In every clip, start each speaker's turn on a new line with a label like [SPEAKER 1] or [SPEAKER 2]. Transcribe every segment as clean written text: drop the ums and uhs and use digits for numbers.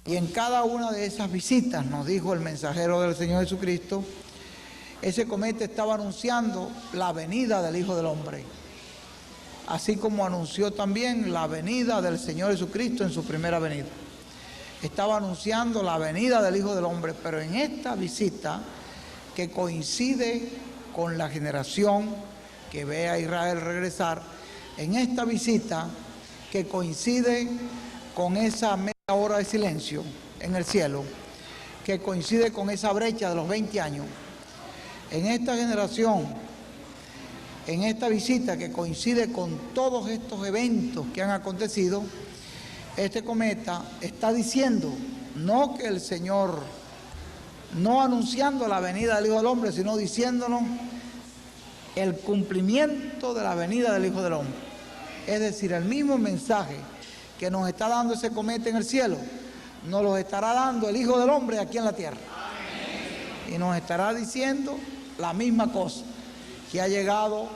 [SPEAKER 1] Y en cada una de esas visitas, nos dijo el mensajero del Señor Jesucristo, ese cometa estaba anunciando la venida del Hijo del Hombre, así como anunció también la venida del Señor Jesucristo en su primera venida. Estaba anunciando la venida del Hijo del Hombre, pero en esta visita que coincide con la generación que ve a Israel regresar, en esta visita que coincide con esa media hora de silencio en el cielo, que coincide con esa brecha de los 20 años, en esta generación, en esta visita que coincide con todos estos eventos que han acontecido, este cometa está diciendo, no que el Señor, no anunciando la venida del Hijo del Hombre, sino diciéndonos el cumplimiento de la venida del Hijo del Hombre. Es decir, el mismo mensaje que nos está dando ese cometa en el cielo, nos lo estará dando el Hijo del Hombre aquí en la tierra. Y nos estará diciendo la misma cosa, que ha llegado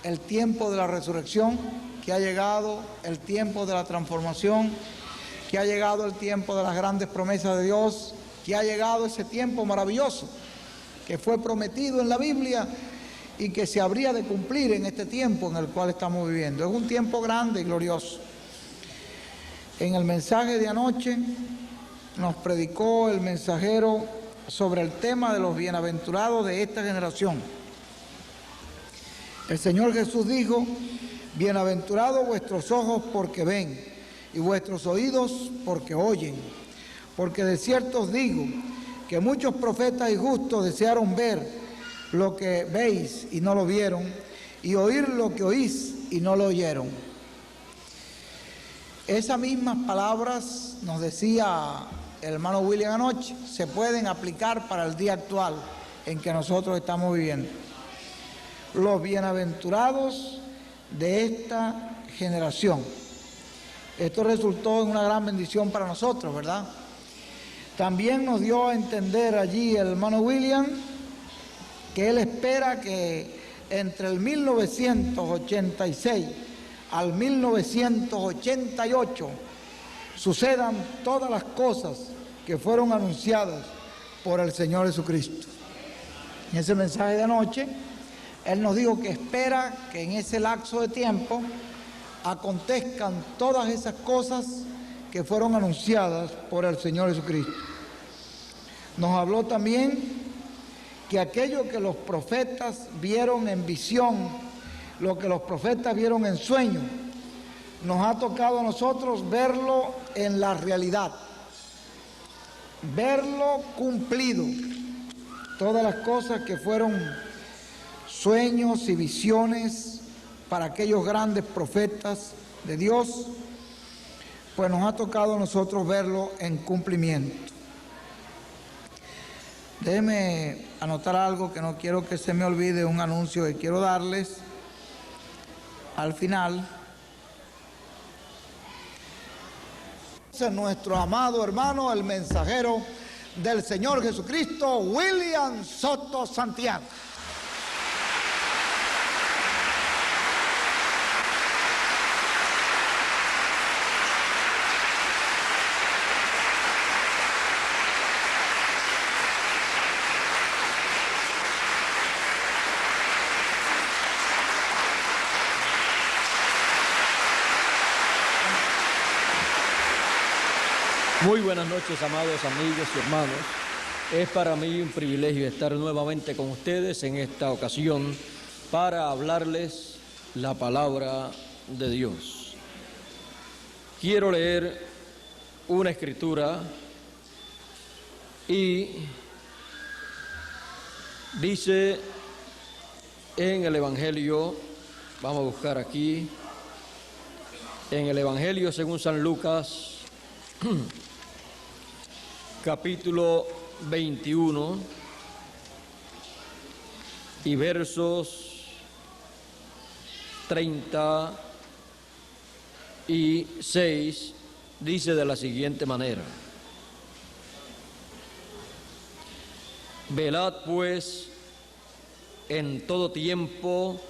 [SPEAKER 1] el tiempo de la resurrección, que ha llegado el tiempo de la transformación, que ha llegado el tiempo de las grandes promesas de Dios, que ha llegado ese tiempo maravilloso que fue prometido en la Biblia y que se habría de cumplir en este tiempo en el cual estamos viviendo. Es un tiempo grande y glorioso. En el mensaje de anoche nos predicó el mensajero sobre el tema de los bienaventurados de esta generación. El Señor Jesús dijo, bienaventurados vuestros ojos porque ven y vuestros oídos porque oyen, porque de cierto os digo que muchos profetas y justos desearon ver lo que veis y no lo vieron, y oír lo que oís y no lo oyeron. Esas mismas palabras, nos decía el hermano William anoche, se pueden aplicar para el día actual en que nosotros estamos viviendo. Los bienaventurados de esta generación. Esto resultó en una gran bendición para nosotros, ¿verdad? También nos dio a entender allí el hermano William que él espera que entre el 1986 al 1988 sucedan todas las cosas que fueron anunciadas por el Señor Jesucristo. En ese mensaje de anoche, él nos dijo que espera que en ese lapso de tiempo acontezcan todas esas cosas que fueron anunciadas por el Señor Jesucristo. Nos habló también que aquello que los profetas vieron en visión, lo que los profetas vieron en sueño, nos ha tocado a nosotros verlo en la realidad, verlo cumplido. Todas las cosas que fueron sueños y visiones para aquellos grandes profetas de Dios, pues nos ha tocado a nosotros verlo en cumplimiento. Déjenme anotar algo que no quiero que se me olvide, un anuncio que quiero darles al final. Es nuestro amado hermano, el mensajero del Señor Jesucristo, William Soto Santiago.
[SPEAKER 2] Muy buenas noches, amados amigos y hermanos. Es para mí un privilegio estar nuevamente con ustedes en esta ocasión para hablarles la palabra de Dios. Quiero leer una escritura y dice en el Evangelio, vamos a buscar aquí, en el Evangelio según San Lucas, capítulo 21 y versos 36, dice de la siguiente manera: velad pues en todo tiempo,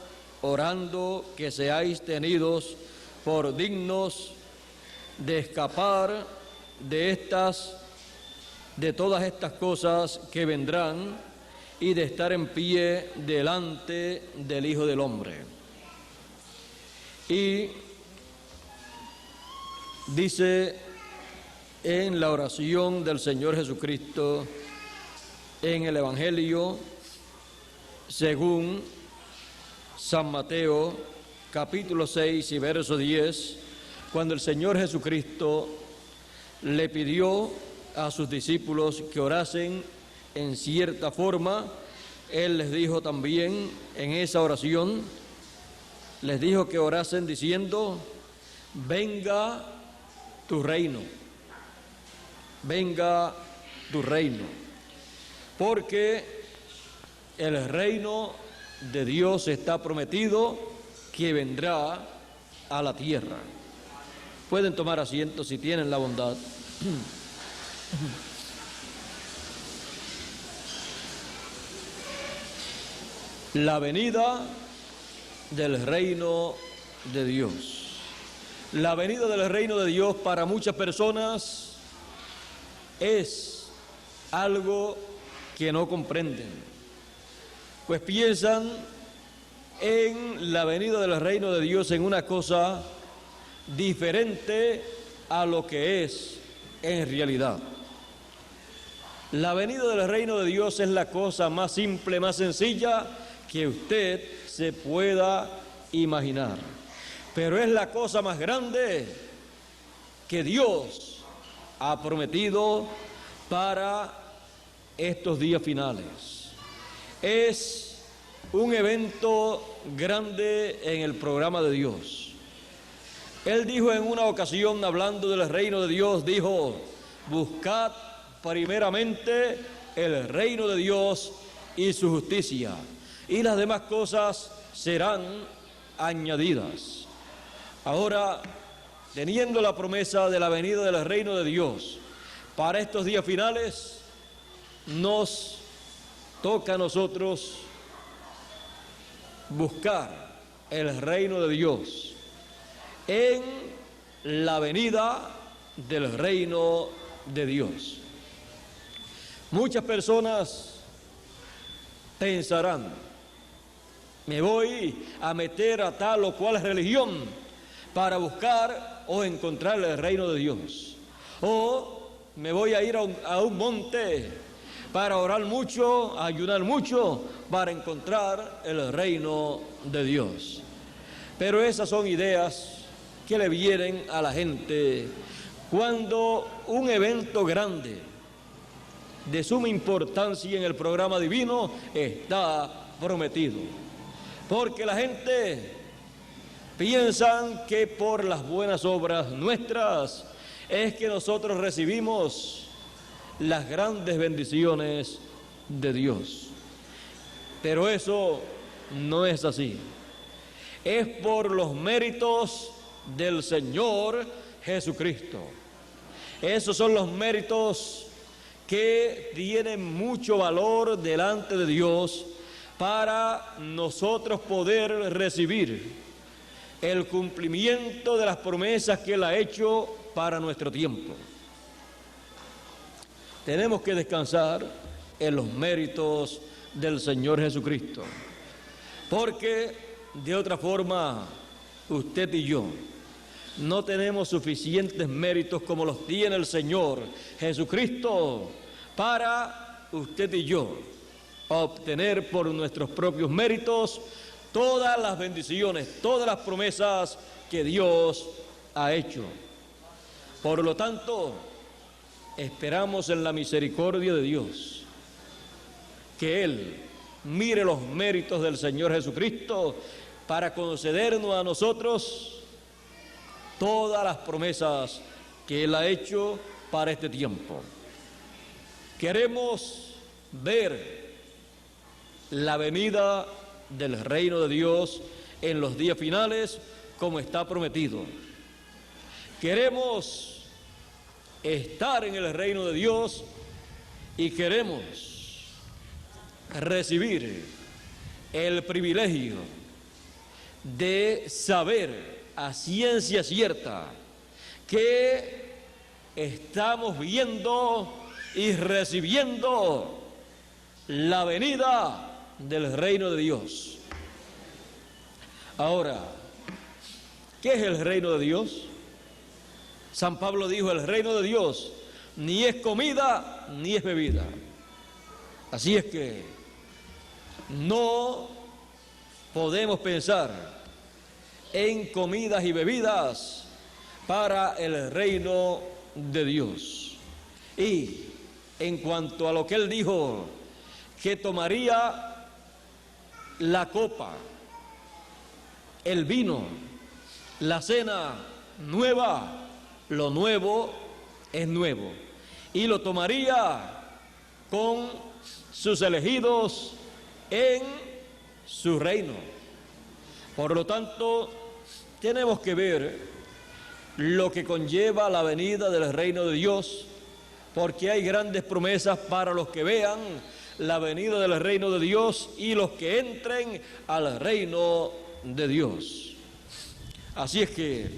[SPEAKER 2] orando que seáis tenidos por dignos de escapar de todas estas cosas que vendrán y de estar en pie delante del Hijo del Hombre. Y dice en la oración del Señor Jesucristo en el Evangelio según San Mateo, capítulo 6 y verso 10, cuando el Señor Jesucristo le pidió a sus discípulos que orasen en cierta forma, Él les dijo también en esa oración, les dijo que orasen diciendo: venga tu reino, venga tu reino, porque el reino de Dios está prometido que vendrá a la tierra. Pueden tomar asiento si tienen la bondad. La venida del reino de Dios. La venida del reino de Dios para muchas personas es algo que no comprenden, pues piensan en la venida del reino de Dios en una cosa diferente a lo que es en realidad. La venida del reino de Dios es la cosa más simple, más sencilla que usted se pueda imaginar, pero es la cosa más grande que Dios ha prometido para estos días finales. Es un evento grande en el programa de Dios. Él dijo en una ocasión, hablando del reino de Dios, dijo: buscad primeramente el reino de Dios y su justicia, y las demás cosas serán añadidas. Ahora, teniendo la promesa de la venida del reino de Dios para estos días finales, nos toca a nosotros buscar el reino de Dios en la venida del reino de Dios. Muchas personas pensarán: me voy a meter a tal o cual religión para buscar o encontrar el reino de Dios, o me voy a ir a un monte para orar mucho, ayunar mucho, para encontrar el reino de Dios. Pero esas son ideas que le vienen a la gente cuando un evento grande de suma importancia en el programa divino está prometido. Porque la gente piensa que por las buenas obras nuestras es que nosotros recibimos las grandes bendiciones de Dios. Pero eso no es así. Es por los méritos del Señor Jesucristo. Esos son los méritos que tienen mucho valor delante de Dios para nosotros poder recibir el cumplimiento de las promesas que Él ha hecho para nuestro tiempo. Tenemos que descansar en los méritos del Señor Jesucristo, porque de otra forma usted y yo no tenemos suficientes méritos como los tiene el Señor Jesucristo para usted y yo obtener por nuestros propios méritos todas las bendiciones, todas las promesas que Dios ha hecho. Por lo tanto, esperamos en la misericordia de Dios que Él mire los méritos del Señor Jesucristo para concedernos a nosotros todas las promesas que Él ha hecho para este tiempo. Queremos ver la venida del reino de Dios en los días finales como está prometido. Queremos estar en el reino de Dios y queremos recibir el privilegio de saber a ciencia cierta que estamos viendo y recibiendo la venida del reino de Dios. Ahora, ¿qué es el reino de Dios? San Pablo dijo, el reino de Dios ni es comida ni es bebida. Así es que no podemos pensar en comidas y bebidas para el reino de Dios. Y en cuanto a lo que él dijo, que tomaría la copa, el vino, la cena nueva, lo nuevo es nuevo, y lo tomaría con sus elegidos en su reino. Por lo tanto, tenemos que ver lo que conlleva la venida del reino de Dios, porque hay grandes promesas para los que vean la venida del reino de Dios y los que entren al reino de Dios. Así es que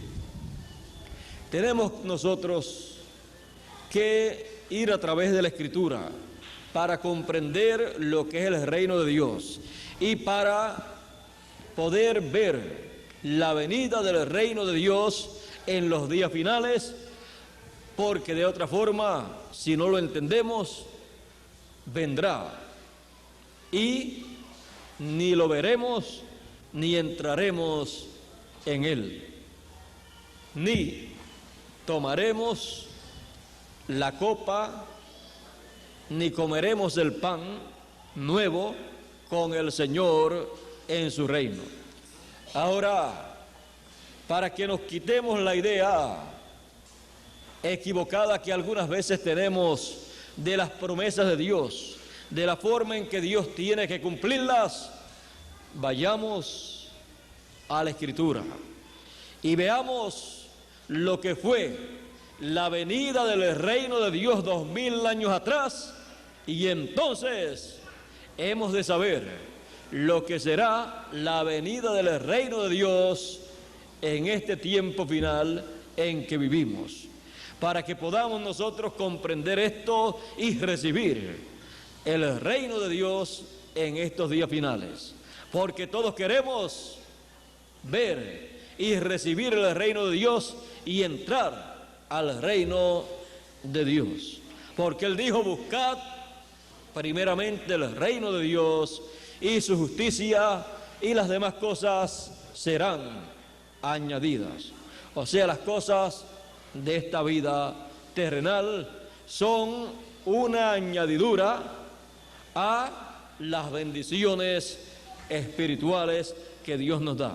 [SPEAKER 2] tenemos nosotros que ir a través de la Escritura para comprender lo que es el reino de Dios y para poder ver la venida del reino de Dios en los días finales, porque de otra forma, si no lo entendemos, vendrá y ni lo veremos ni entraremos en él, ni tomaremos la copa ni comeremos el pan nuevo con el Señor en su reino. Ahora, para que nos quitemos la idea equivocada que algunas veces tenemos de las promesas de Dios, de la forma en que Dios tiene que cumplirlas, vayamos a la Escritura y veamos lo que fue la venida del reino de Dios 2000 años atrás, y entonces hemos de saber lo que será la venida del reino de Dios en este tiempo final en que vivimos, para que podamos nosotros comprender esto y recibir el reino de Dios en estos días finales, porque todos queremos ver y recibir el reino de Dios y entrar al reino de Dios, porque Él dijo, buscad primeramente el reino de Dios y su justicia, y las demás cosas serán añadidas. O sea, las cosas de esta vida terrenal son una añadidura a las bendiciones espirituales que Dios nos da.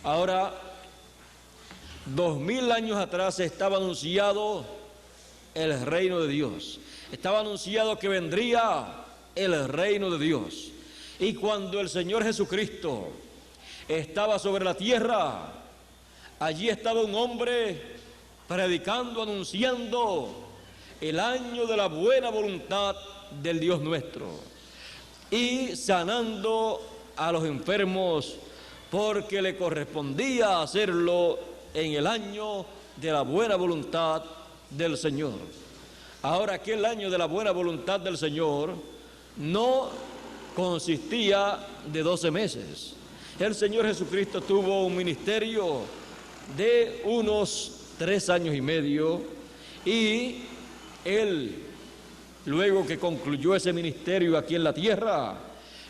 [SPEAKER 2] Ahora, 2000 años atrás estaba anunciado el reino de Dios, estaba anunciado que vendría el reino de Dios, y cuando el Señor Jesucristo estaba sobre la tierra, allí estaba un hombre predicando, anunciando el año de la buena voluntad del Dios nuestro y sanando a los enfermos, porque le correspondía hacerlo en el año de la buena voluntad del Señor. Ahora, aquel año de la buena voluntad del Señor no consistía de 12 meses. El Señor Jesucristo tuvo un ministerio de unos 3 años y medio, y Él, luego que concluyó ese ministerio aquí en la tierra,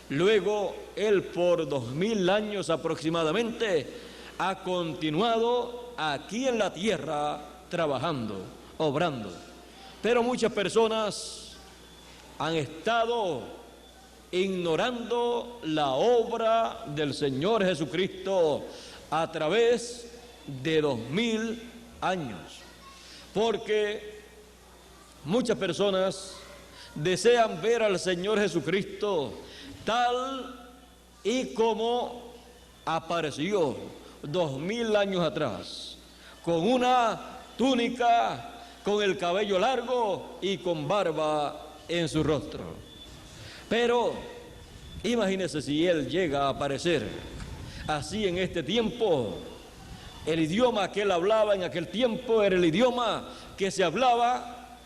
[SPEAKER 2] luego Él por 2000 años aproximadamente ha continuado aquí en la tierra trabajando, obrando. Pero muchas personas han estado ignorando la obra del Señor Jesucristo a través de 2000 años, porque muchas personas desean ver al Señor Jesucristo tal y como apareció 2000 años atrás, con una túnica, con el cabello largo y con barba en su rostro. Pero imagínese si Él llega a aparecer así en este tiempo, El idioma que él hablaba en aquel tiempo era el idioma que se hablaba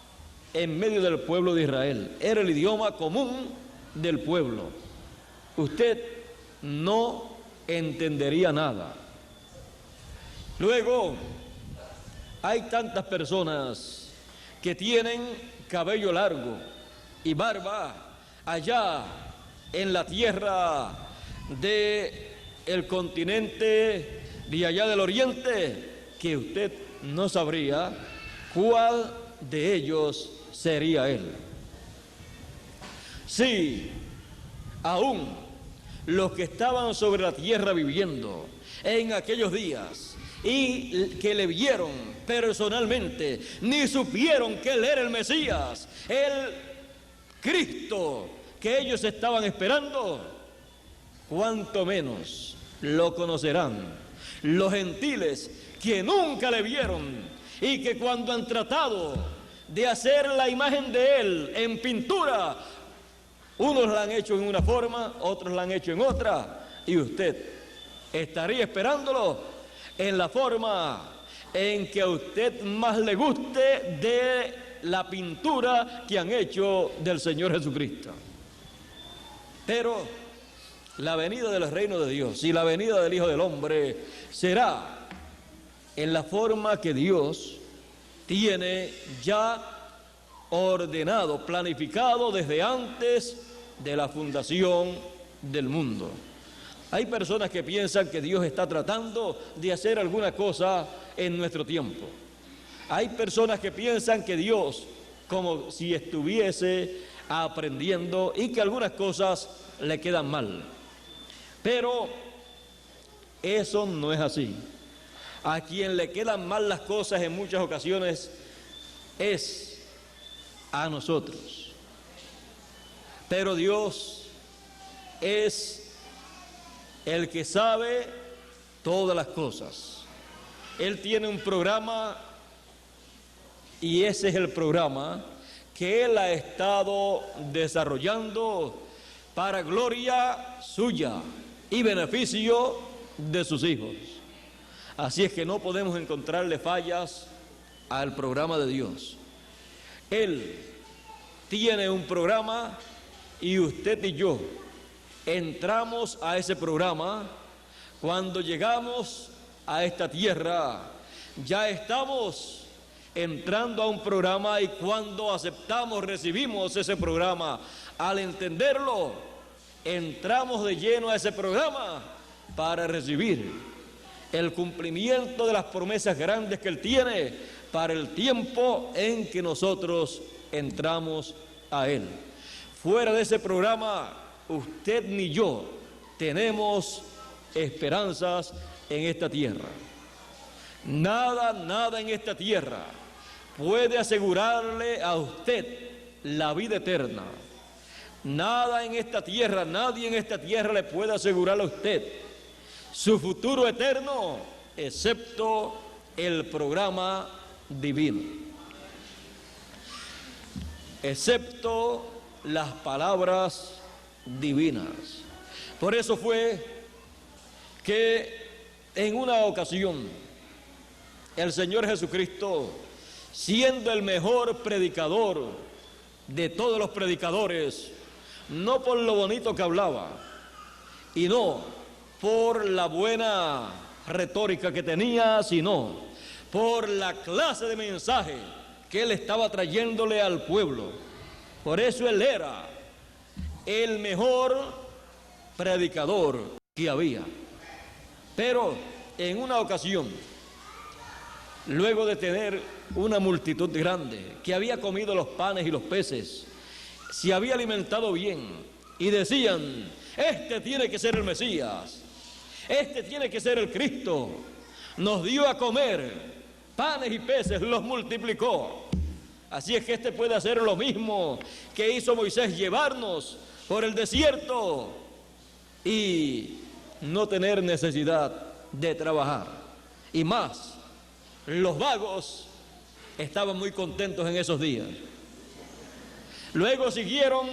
[SPEAKER 2] en medio del pueblo de Israel. Era el idioma común del pueblo. Usted no entendería nada. Luego, hay tantas personas que tienen cabello largo y barba allá en la tierra del continente de allá del oriente, que usted no sabría cuál de ellos sería él. Sí, aún los que estaban sobre la tierra viviendo en aquellos días y que le vieron personalmente, ni supieron que él era el Mesías, el Cristo que ellos estaban esperando, cuanto menos lo conocerán los gentiles que nunca le vieron y que cuando han tratado de hacer la imagen de él en pintura, unos la han hecho en una forma, otros la han hecho en otra, y usted estaría esperándolo en la forma en que a usted más le guste de la pintura que han hecho del Señor Jesucristo. Pero la venida del reino de Dios y la venida del Hijo del Hombre será en la forma que Dios tiene ya ordenado, planificado desde antes de la fundación del mundo. Hay personas que piensan que Dios está tratando de hacer alguna cosa en nuestro tiempo. Hay personas que piensan que Dios, como si estuviese aprendiendo y que algunas cosas le quedan mal. Pero eso no es así. A quien le quedan mal las cosas en muchas ocasiones es a nosotros. Pero Dios es el que sabe todas las cosas. Él tiene un programa y ese es el programa que Él ha estado desarrollando para gloria suya y beneficio de sus hijos. Así es que no podemos encontrarle fallas al programa de Dios. Él tiene un programa y usted y yo entramos a ese programa. Cuando llegamos a esta tierra, ya estamos entrando a un programa, y cuando aceptamos, recibimos ese programa, al entenderlo, entramos de lleno a ese programa para recibir el cumplimiento de las promesas grandes que Él tiene para el tiempo en que nosotros entramos a Él. Fuera de ese programa, usted ni yo tenemos esperanzas en esta tierra. Nada en esta tierra puede asegurarle a usted la vida eterna. Nada en esta tierra, nadie en esta tierra le puede asegurar a usted su futuro eterno, excepto el programa divino, excepto las palabras divinas. Por eso fue que en una ocasión el Señor Jesucristo, siendo el mejor predicador de todos los predicadores, no por lo bonito que hablaba, y no por la buena retórica que tenía, sino por la clase de mensaje que Él estaba trayéndole al pueblo. Por eso Él era el mejor predicador que había. Pero en una ocasión, luego de tener una multitud grande que había comido los panes y los peces, se había alimentado bien, y decían: este tiene que ser el Mesías, este tiene que ser el Cristo. Nos dio a comer panes y peces, los multiplicó. Así es que este puede hacer lo mismo que hizo Moisés, llevarnos por el desierto y no tener necesidad de trabajar. Y más, los vagos estaban muy contentos en esos días. Luego siguieron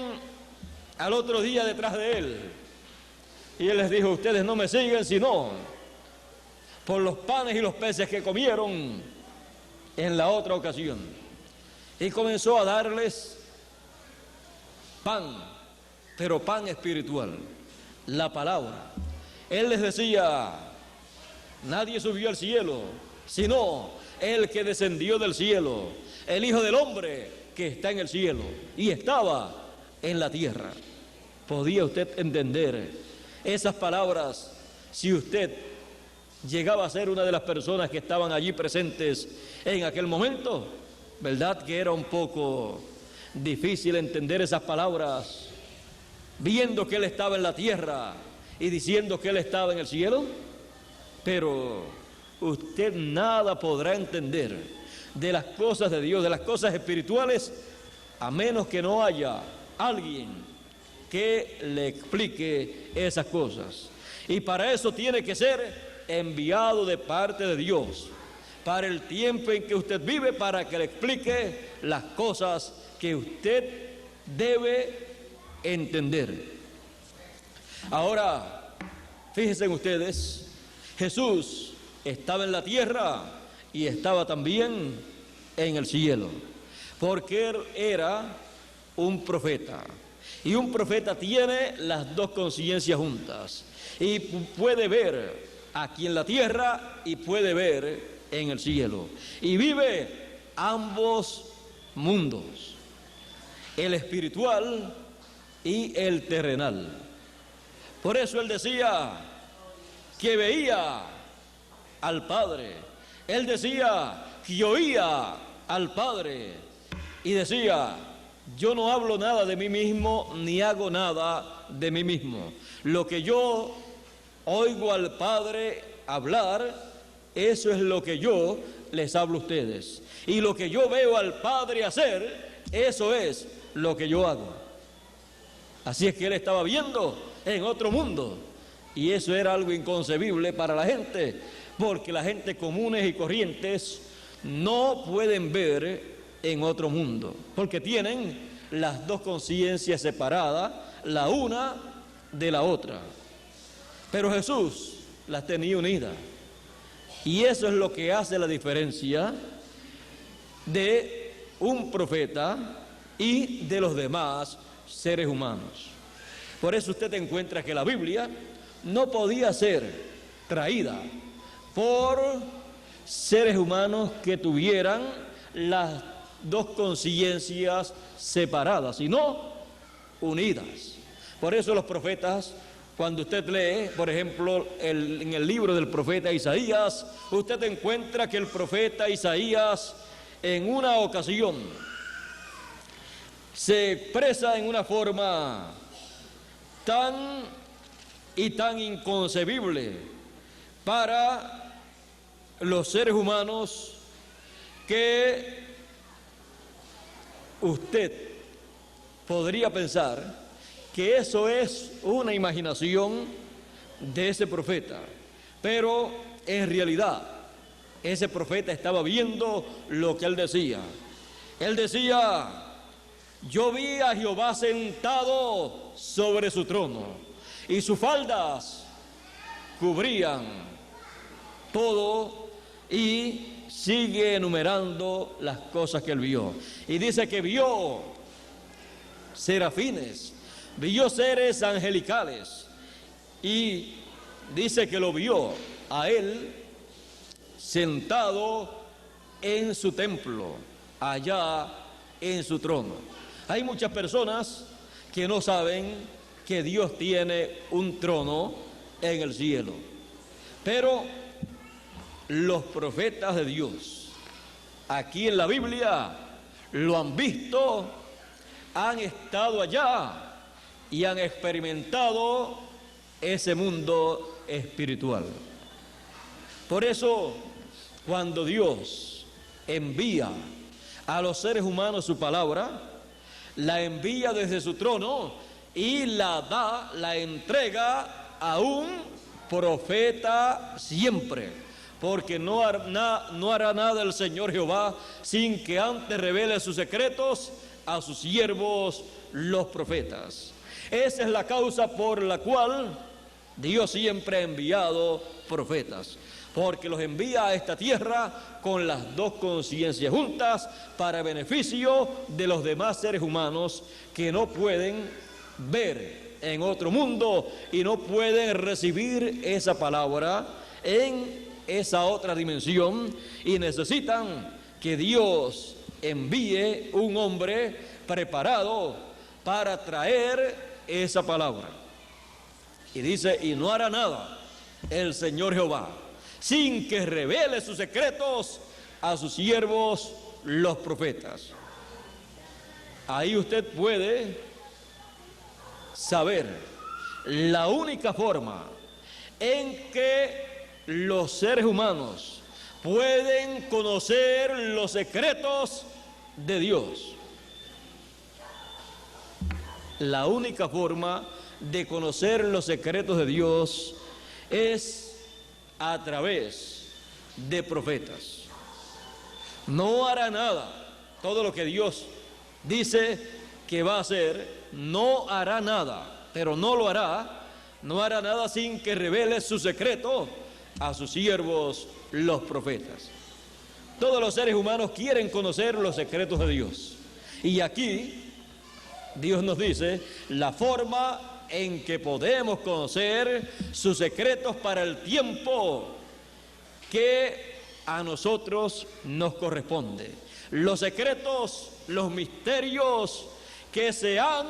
[SPEAKER 2] al otro día detrás de Él, y Él les dijo: ustedes no me siguen, sino por los panes y los peces que comieron en la otra ocasión. Y comenzó a darles pan, pero pan espiritual, la palabra. Él les decía: nadie subió al cielo, sino el que descendió del cielo, el Hijo del Hombre que está en el cielo y estaba en la tierra. ¿Podía usted entender esas palabras si usted llegaba a ser una de las personas que estaban allí presentes en aquel momento? ¿Verdad que era un poco difícil entender esas palabras, viendo que Él estaba en la tierra y diciendo que Él estaba en el cielo? Pero usted nada podrá entender de las cosas de Dios, de las cosas espirituales, a menos que no haya alguien que le explique esas cosas. Y para eso tiene que ser enviado de parte de Dios, para el tiempo en que usted vive, para que le explique las cosas que usted debe entender. Ahora, fíjense ustedes, Jesús estaba en la tierra y estaba también en el cielo, porque Él era un profeta. Y un profeta tiene las dos conciencias juntas y puede ver aquí en la tierra y puede ver en el cielo, y vive ambos mundos, el espiritual y el terrenal. Por eso Él decía que veía al Padre, Él decía que oía al Padre, y decía: yo no hablo nada de mí mismo, ni hago nada de mí mismo. Lo que yo oigo al Padre hablar, eso es lo que yo les hablo a ustedes. Y lo que yo veo al Padre hacer, eso es lo que yo hago. Así es que Él estaba viendo en otro mundo. Y eso era algo inconcebible para la gente, porque la gente comunes y corrientes no pueden ver en otro mundo, porque tienen las dos conciencias separadas, la una de la otra. Pero Jesús las tenía unidas, y eso es lo que hace la diferencia de un profeta y de los demás seres humanos. Por eso usted encuentra que la Biblia no podía ser traída por seres humanos que tuvieran las dos conciencias separadas, sino unidas. Por eso los profetas, cuando usted lee, por ejemplo, en el libro del profeta Isaías, usted encuentra que el profeta Isaías en una ocasión se expresa en una forma tan inconcebible para los seres humanos que usted podría pensar que eso es una imaginación de ese profeta, pero en realidad ese profeta estaba viendo lo que él decía. Él decía: yo vi a Jehová sentado sobre su trono, y sus faldas cubrían todo, y sigue enumerando las cosas que él vio. Y dice que vio serafines, vio seres angelicales, y dice que lo vio a él sentado en su templo, allá en su trono. Hay muchas personas que no saben que Dios tiene un trono en el cielo, pero los profetas de Dios aquí en la Biblia lo han visto, han estado allá y han experimentado ese mundo espiritual. Por eso, cuando Dios envía a los seres humanos su palabra, la envía desde su trono y la entrega a un profeta siempre, porque no hará nada el Señor Jehová sin que antes revele sus secretos a sus siervos los profetas. Esa es la causa por la cual Dios siempre ha enviado profetas, porque los envía a esta tierra con las dos conciencias juntas para beneficio de los demás seres humanos que no pueden ver en otro mundo y no pueden recibir esa palabra en esa otra dimensión, y necesitan que Dios envíe un hombre preparado para traer esa palabra. Y dice, y no hará nada el Señor Jehová sin que revele sus secretos a sus siervos los profetas. Ahí usted puede saber la única forma en que los seres humanos pueden conocer los secretos de Dios. La única forma de conocer los secretos de Dios es a través de profetas. No hará nada. Todo lo que Dios dice que va a hacer, no hará nada, pero no lo hará. No hará nada sin que revele su secreto a sus siervos, los profetas. Todos los seres humanos quieren conocer los secretos de Dios. Y aquí Dios nos dice la forma en que podemos conocer sus secretos para el tiempo que a nosotros nos corresponde. Los secretos, los misterios que se han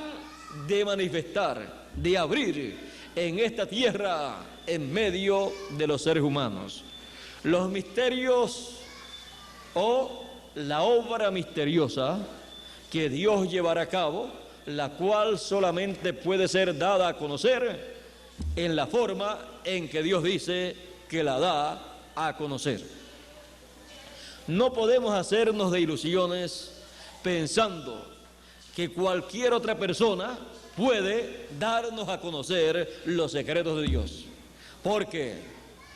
[SPEAKER 2] de manifestar, de abrir en esta tierra en medio de los seres humanos. Los misterios o la obra misteriosa que Dios llevará a cabo, la cual solamente puede ser dada a conocer en la forma en que Dios dice que la da a conocer. No podemos hacernos de ilusiones pensando que cualquier otra persona puede darnos a conocer los secretos de Dios, porque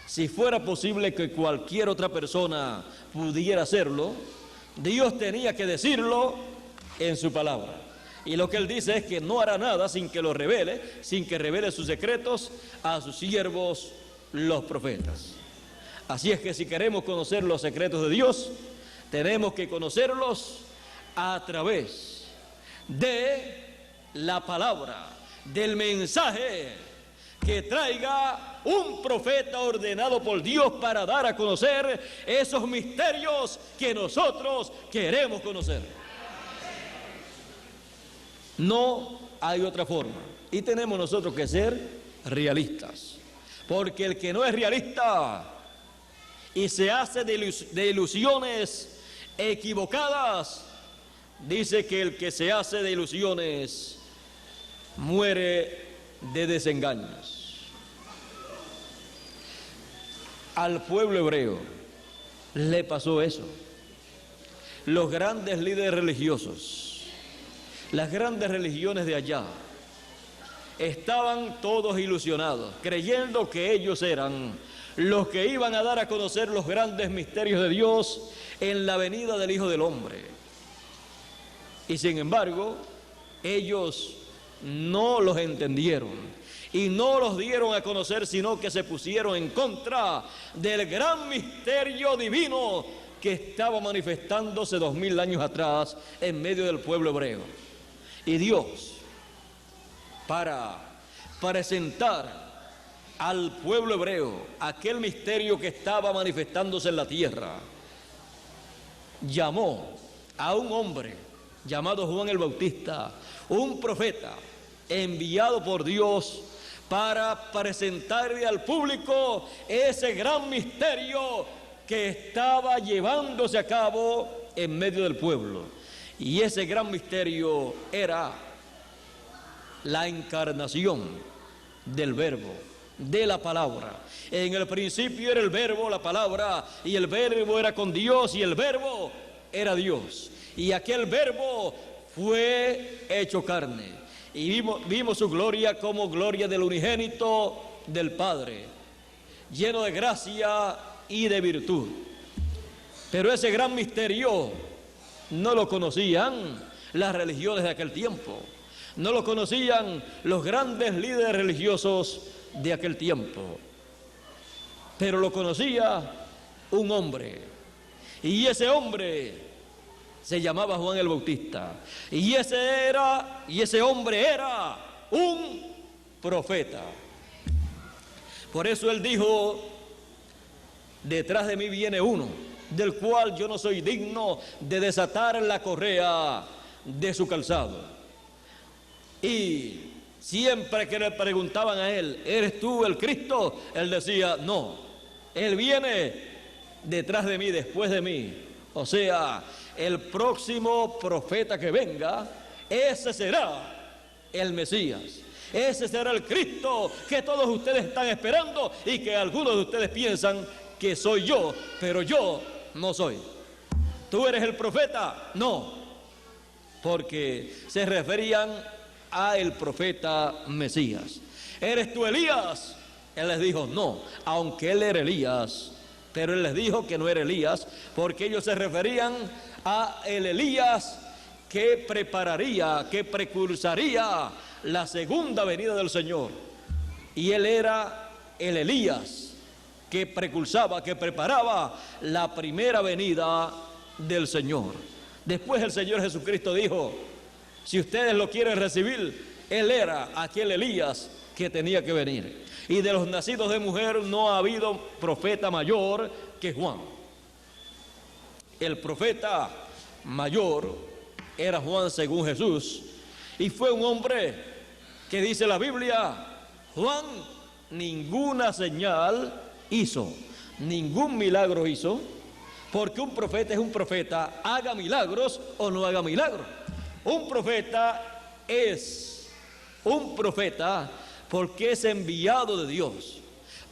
[SPEAKER 2] si fuera posible que cualquier otra persona pudiera hacerlo, Dios tenía que decirlo en su palabra. Y lo que Él dice es que no hará nada sin que lo revele, sin que revele sus secretos a sus siervos, los profetas. Así es que si queremos conocer los secretos de Dios, tenemos que conocerlos a través de la palabra, del mensaje que traiga un profeta ordenado por Dios para dar a conocer esos misterios que nosotros queremos conocer. No hay otra forma. Y tenemos nosotros que ser realistas. Porque el que no es realista y se hace de ilusiones equivocadas, dice que el que se hace de ilusiones muere de desengaños. Al pueblo hebreo le pasó eso. Los grandes líderes religiosos, las grandes religiones de allá, estaban todos ilusionados, creyendo que ellos eran los que iban a dar a conocer los grandes misterios de Dios en la venida del Hijo del Hombre. Y sin embargo, ellos no los entendieron y no los dieron a conocer, sino que se pusieron en contra del gran misterio divino que estaba manifestándose 2000 años atrás en medio del pueblo hebreo. Y Dios, para presentar al pueblo hebreo aquel misterio que estaba manifestándose en la tierra, llamó a un hombre llamado Juan el Bautista, un profeta enviado por Dios para presentarle al público ese gran misterio que estaba llevándose a cabo en medio del pueblo. Y ese gran misterio era la encarnación del Verbo, de la palabra. En el principio era el Verbo, la palabra, y el Verbo era con Dios, y el Verbo era Dios. Y aquel Verbo fue hecho carne. Y vimos su gloria como gloria del unigénito del Padre, lleno de gracia y de virtud. Pero ese gran misterio no lo conocían las religiones de aquel tiempo, no lo conocían los grandes líderes religiosos de aquel tiempo. pero lo conocía un hombre, y ese hombre se llamaba Juan el Bautista, y ese hombre era un profeta. Por eso él dijo: detrás de mí viene uno, del cual yo no soy digno de desatar la correa de su calzado. Y siempre que le preguntaban a él: ¿eres tú el Cristo?, él decía: no, él viene detrás de mí, después de mí. O sea, el próximo profeta que venga, ese será el Mesías. Ese será el Cristo que todos ustedes están esperando y que algunos de ustedes piensan que soy yo, pero yo no soy. ¿Tú eres el profeta? No, porque se referían a el profeta Mesías. ¿Eres tú Elías? Él les dijo: no, aunque él era Elías, pero él les dijo que no era Elías, porque ellos se referían a el Elías que prepararía, que precursaría la segunda venida del Señor. Y él era el Elías que precursaba, que preparaba la primera venida del Señor. Después el Señor Jesucristo dijo: si ustedes lo quieren recibir, él era aquel Elías que tenía que venir. Y de los nacidos de mujer no ha habido profeta mayor que Juan. El profeta mayor era Juan según Jesús, y fue un hombre que, dice la Biblia, Juan ninguna señal hizo, ningún milagro hizo, porque un profeta es un profeta, haga milagros o no haga milagros. Un profeta es un profeta porque es enviado de Dios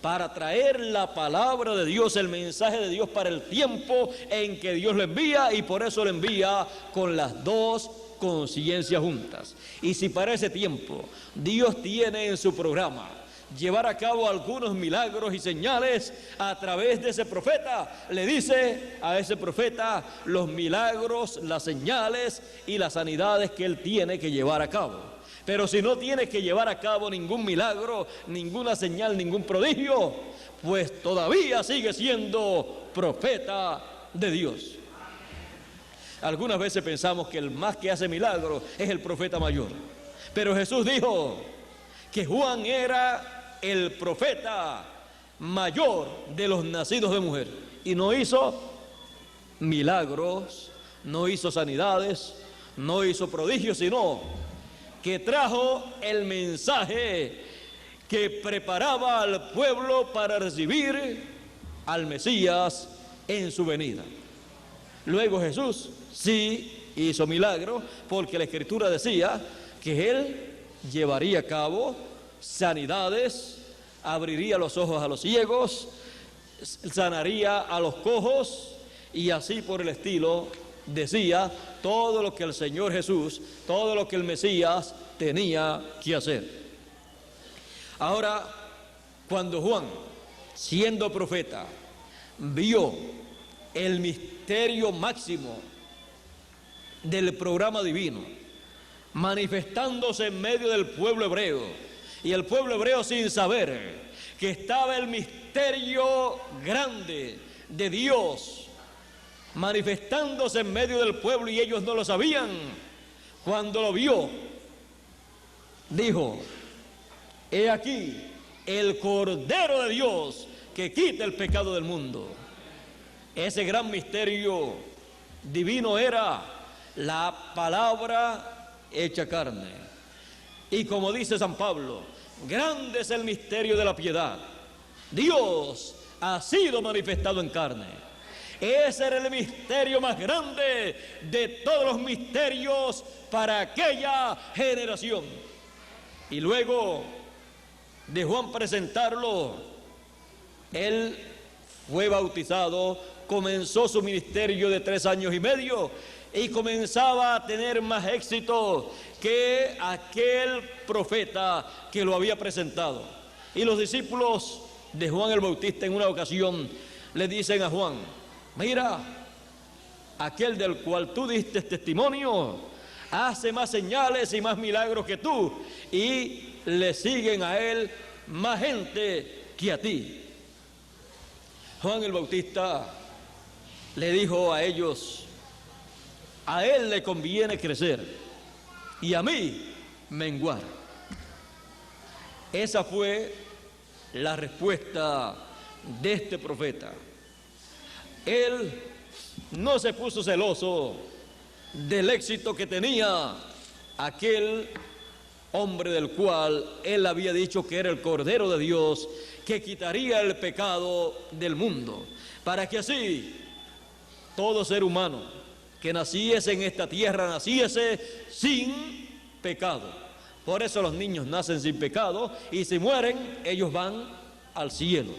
[SPEAKER 2] para traer la palabra de Dios, el mensaje de Dios para el tiempo en que Dios lo envía, y por eso lo envía con las dos conciencias juntas. Y si para ese tiempo Dios tiene en su programa llevar a cabo algunos milagros y señales a través de ese profeta, le dice a ese profeta los milagros, las señales y las sanidades que él tiene que llevar a cabo. Pero si no tiene que llevar a cabo ningún milagro, ninguna señal, ningún prodigio, pues todavía sigue siendo profeta de Dios. Algunas veces pensamos que el más que hace milagros es el profeta mayor, pero Jesús dijo que Juan era el profeta mayor de los nacidos de mujer, y no hizo milagros, no hizo sanidades, no hizo prodigios, sino que trajo el mensaje que preparaba al pueblo para recibir al Mesías en su venida. Luego Jesús sí hizo milagros, porque la Escritura decía que él llevaría a cabo sanidades, abriría los ojos a los ciegos, sanaría a los cojos, y así por el estilo. Decía todo lo que el Señor Jesús, todo lo que el Mesías tenía que hacer. Ahora, cuando Juan, siendo profeta, vio el misterio máximo del programa divino manifestándose en medio del pueblo hebreo, y el pueblo hebreo, sin saber que estaba el misterio grande de Dios manifestándose en medio del pueblo, y ellos no lo sabían, cuando lo vio, dijo: he aquí el Cordero de Dios que quita el pecado del mundo. Ese gran misterio divino era la palabra hecha carne. Y como dice San Pablo, grande es el misterio de la piedad. Dios ha sido manifestado en carne. Ese era el misterio más grande de todos los misterios para aquella generación. Y luego de Juan presentarlo, él fue bautizado, comenzó su ministerio de 3 años y medio, y comenzaba a tener más éxito que aquel profeta que lo había presentado. Y los discípulos de Juan el Bautista en una ocasión le dicen a Juan: mira, aquel del cual tú diste testimonio hace más señales y más milagros que tú, y le siguen a él más gente que a ti. Juan el Bautista le dijo a ellos: a él le conviene crecer y a mí menguar. Esa fue la respuesta de este profeta. Él no se puso celoso del éxito que tenía aquel hombre del cual él había dicho que era el Cordero de Dios, que quitaría el pecado del mundo, para que así todo ser humano que naciese en esta tierra naciese sin pecado. Por eso los niños nacen sin pecado y si mueren ellos van al cielo.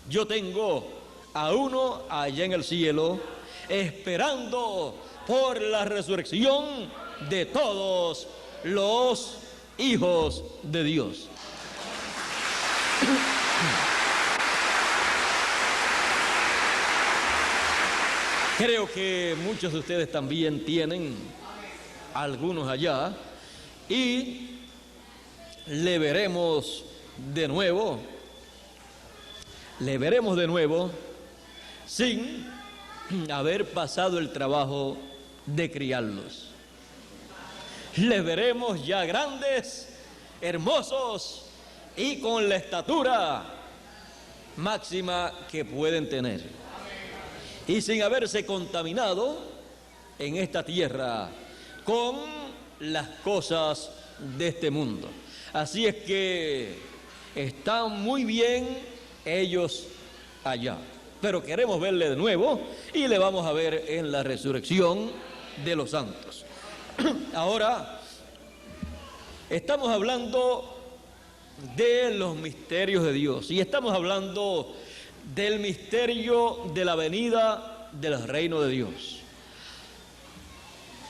[SPEAKER 2] Yo tengo a uno allá en el cielo esperando por la resurrección de todos los hijos de Dios. Creo que muchos de ustedes también tienen algunos allá y le veremos de nuevo sin haber pasado el trabajo de criarlos. Les veremos ya grandes, hermosos y con la estatura máxima que pueden tener. Y sin haberse contaminado en esta tierra con las cosas de este mundo. Así es que están muy bien ellos allá. Pero queremos verle de nuevo y le vamos a ver en la resurrección de los santos. Ahora, estamos hablando de los misterios de Dios y estamos hablando del misterio de la venida del reino de Dios.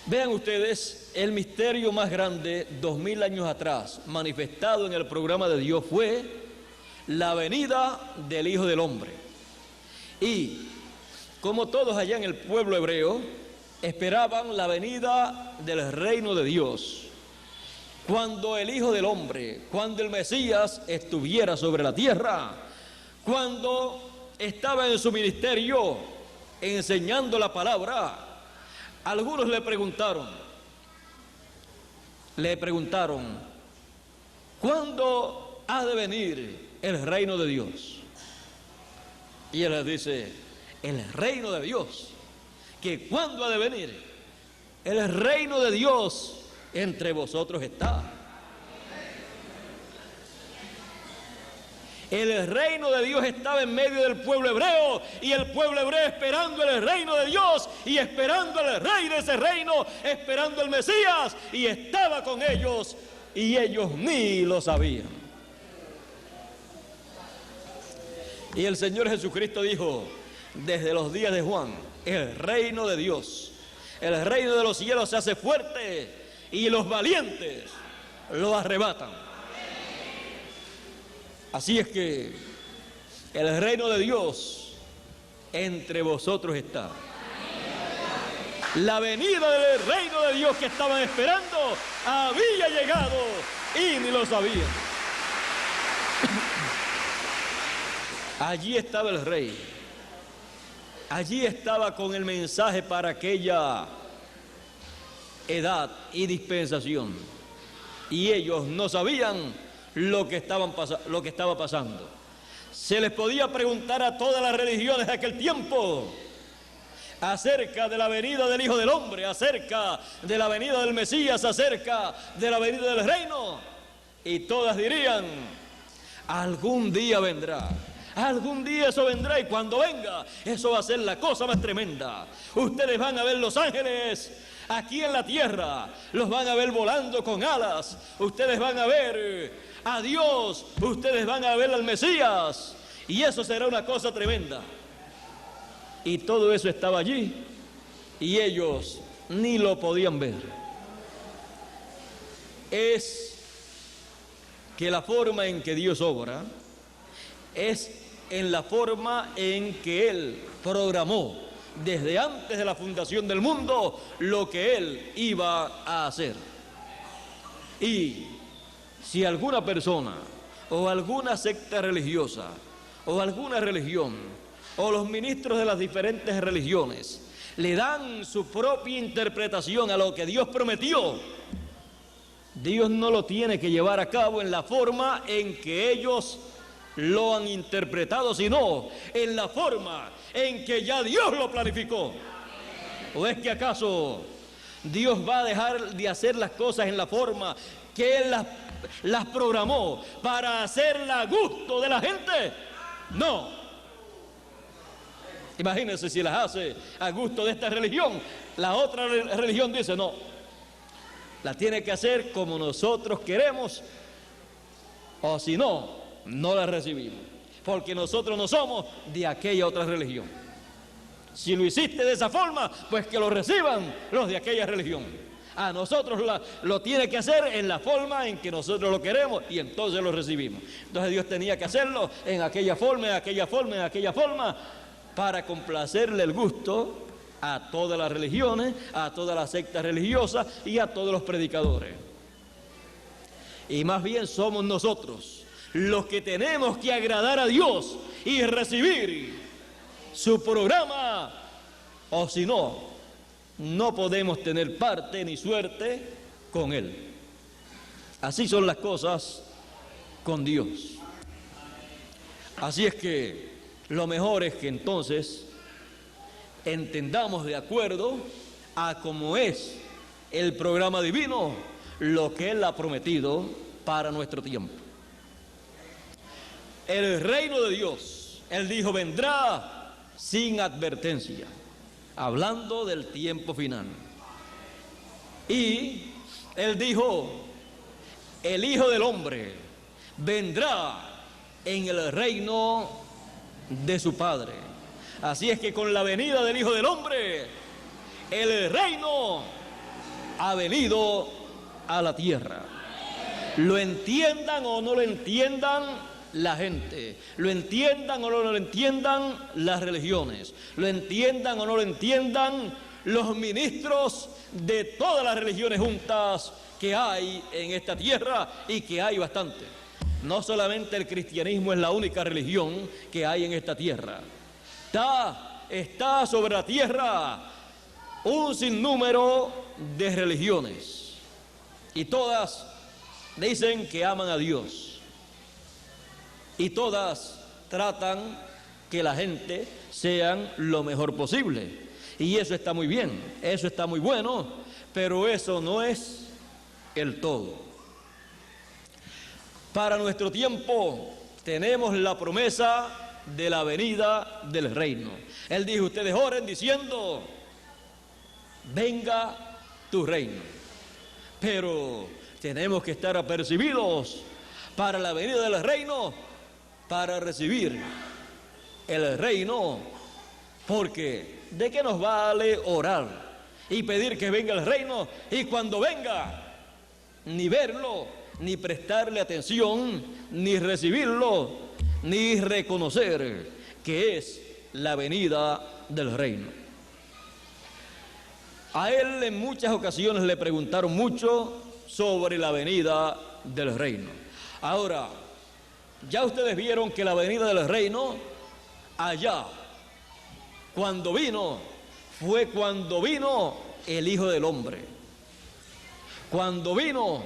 [SPEAKER 2] Vean ustedes, el misterio más grande 2000 años atrás manifestado en el programa de Dios fue la venida del Hijo del Hombre. Y como todos allá en el pueblo hebreo esperaban la venida del reino de Dios, cuando el Hijo del Hombre, cuando el Mesías estuviera sobre la tierra, cuando estaba en su ministerio enseñando la palabra, algunos le preguntaron, ¿cuándo ha de venir el reino de Dios? Y él les dice, el reino de Dios, que ¿cuándo ha de venir? El reino de Dios entre vosotros está. El reino de Dios estaba en medio del pueblo hebreo y el pueblo hebreo esperando el reino de Dios y esperando al rey de ese reino, esperando al Mesías, y estaba con ellos y ellos ni lo sabían. Y el Señor Jesucristo dijo desde los días de Juan, el reino de Dios, el reino de los cielos se hace fuerte y los valientes lo arrebatan. Así es que el reino de Dios entre vosotros está. La venida del reino de Dios que estaban esperando había llegado y ni lo sabían. Allí estaba el rey. Allí estaba con el mensaje para aquella edad y dispensación. Y ellos no sabían lo que estaba pasando. Se les podía preguntar a todas las religiones de aquel tiempo acerca de la venida del Hijo del Hombre, acerca de la venida del Mesías, acerca de la venida del reino, y todas dirían, algún día vendrá. Algún día eso vendrá y cuando venga, eso va a ser la cosa más tremenda. Ustedes van a ver los ángeles aquí en la tierra, los van a ver volando con alas, ustedes van a ver a Dios, ustedes van a ver al Mesías y eso será una cosa tremenda. Y todo eso estaba allí y ellos ni lo podían ver. Es que la forma en que Dios obra es en la forma en que Él programó desde antes de la fundación del mundo lo que Él iba a hacer. Y si alguna persona o alguna secta religiosa o alguna religión, o los ministros de las diferentes religiones, le dan su propia interpretación a lo que Dios prometió, Dios no lo tiene que llevar a cabo en la forma en que ellos lo han interpretado, sino en la forma en que ya Dios lo planificó. ¿O es que acaso Dios va a dejar de hacer las cosas en la forma que Él las programó para hacerla a gusto de la gente? No. Imagínense si las hace a gusto de esta religión, la otra religión dice no, la tiene que hacer como nosotros queremos, o si no, no la recibimos, porque nosotros no somos de aquella otra religión. Si lo hiciste de esa forma, pues que lo reciban los de aquella religión. A nosotros lo tiene que hacer en la forma en que nosotros lo queremos, y entonces lo recibimos. Entonces Dios tenía que hacerlo en aquella forma, en aquella forma, en aquella forma, para complacerle el gusto a todas las religiones, a todas las sectas religiosas y a todos los predicadores. Y más bien somos nosotros los que tenemos que agradar a Dios y recibir su programa, o si no, no podemos tener parte ni suerte con Él. Así son las cosas con Dios. Así es que lo mejor es que entonces entendamos de acuerdo a cómo es el programa divino, lo que Él ha prometido para nuestro tiempo. El reino de Dios, Él dijo, vendrá sin advertencia, hablando del tiempo final. Y Él dijo, el Hijo del Hombre vendrá en el reino de su Padre. Así es que con la venida del Hijo del Hombre, el reino ha venido a la tierra. Lo entiendan o no lo entiendan la gente, lo entiendan o no lo entiendan las religiones, lo entiendan o no lo entiendan los ministros de todas las religiones juntas que hay en esta tierra, y que hay bastante. No solamente el cristianismo es la única religión que hay en esta tierra. Está sobre la tierra un sinnúmero de religiones, y todas dicen que aman a Dios, y todas tratan que la gente sean lo mejor posible, y eso está muy bien, eso está muy bueno, pero eso no es el todo. Para nuestro tiempo tenemos la promesa de la venida del reino. Él dijo, ustedes oren diciendo, venga tu reino. Pero tenemos que estar apercibidos para la venida del reino, para recibir el reino, porque ¿de qué nos vale orar y pedir que venga el reino, y cuando venga ni verlo, ni prestarle atención, ni recibirlo, ni reconocer que es la venida del reino? A él en muchas ocasiones le preguntaron mucho sobre la venida del reino. Ahora, ya ustedes vieron que la venida del reino allá, cuando vino, fue cuando vino el Hijo del Hombre, cuando vino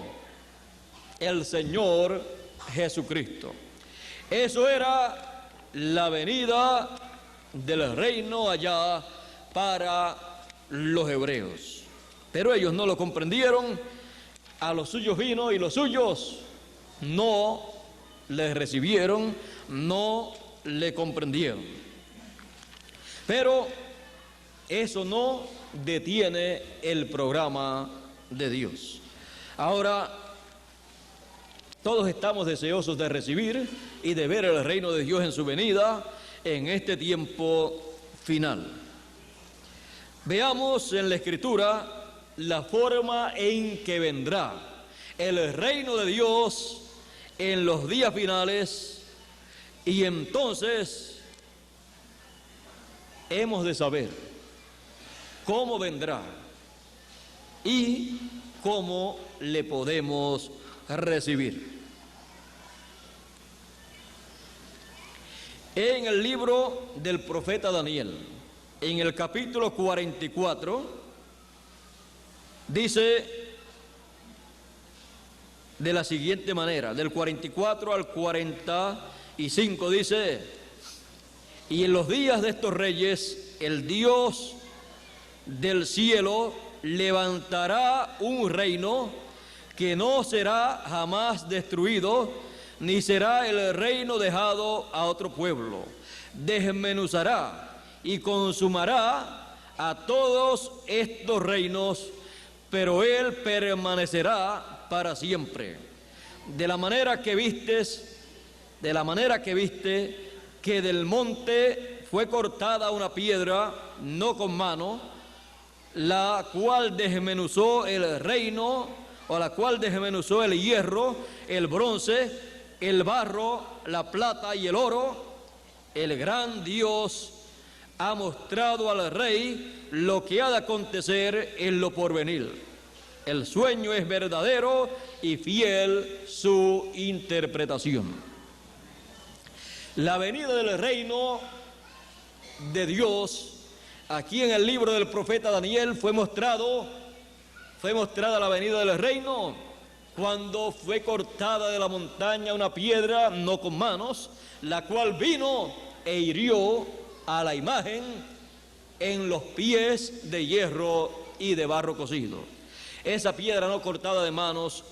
[SPEAKER 2] el Señor Jesucristo. Eso era la venida del reino allá para los hebreos, pero ellos no lo comprendieron. A los suyos vino y los suyos no le recibieron, no le comprendieron. Pero eso no detiene el programa de Dios. Ahora, todos estamos deseosos de recibir y de ver el reino de Dios en su venida en este tiempo final. Veamos en la Escritura la forma en que vendrá el reino de Dios en los días finales, y entonces hemos de saber cómo vendrá y cómo le podemos recibir. En el libro del profeta Daniel, en el capítulo 44, dice de la siguiente manera, del 44 al 45 dice: y en los días de estos reyes, el Dios del cielo levantará un reino que no será jamás destruido, ni será el reino dejado a otro pueblo. Desmenuzará y consumará a todos estos reinos, pero él permanecerá para siempre. De la manera que viste que del monte fue cortada una piedra, no con mano, la cual desmenuzó el reino, o la cual desmenuzó el hierro, el bronce, el barro, la plata y el oro, el gran Dios ha mostrado al rey lo que ha de acontecer en lo porvenir. El sueño es verdadero y fiel su interpretación. La venida del reino de Dios, aquí en el libro del profeta Daniel fue mostrada la venida del reino cuando fue cortada de la montaña una piedra, no con manos, la cual vino e hirió a la imagen en los pies de hierro y de barro cocido. Esa piedra no cortada de manos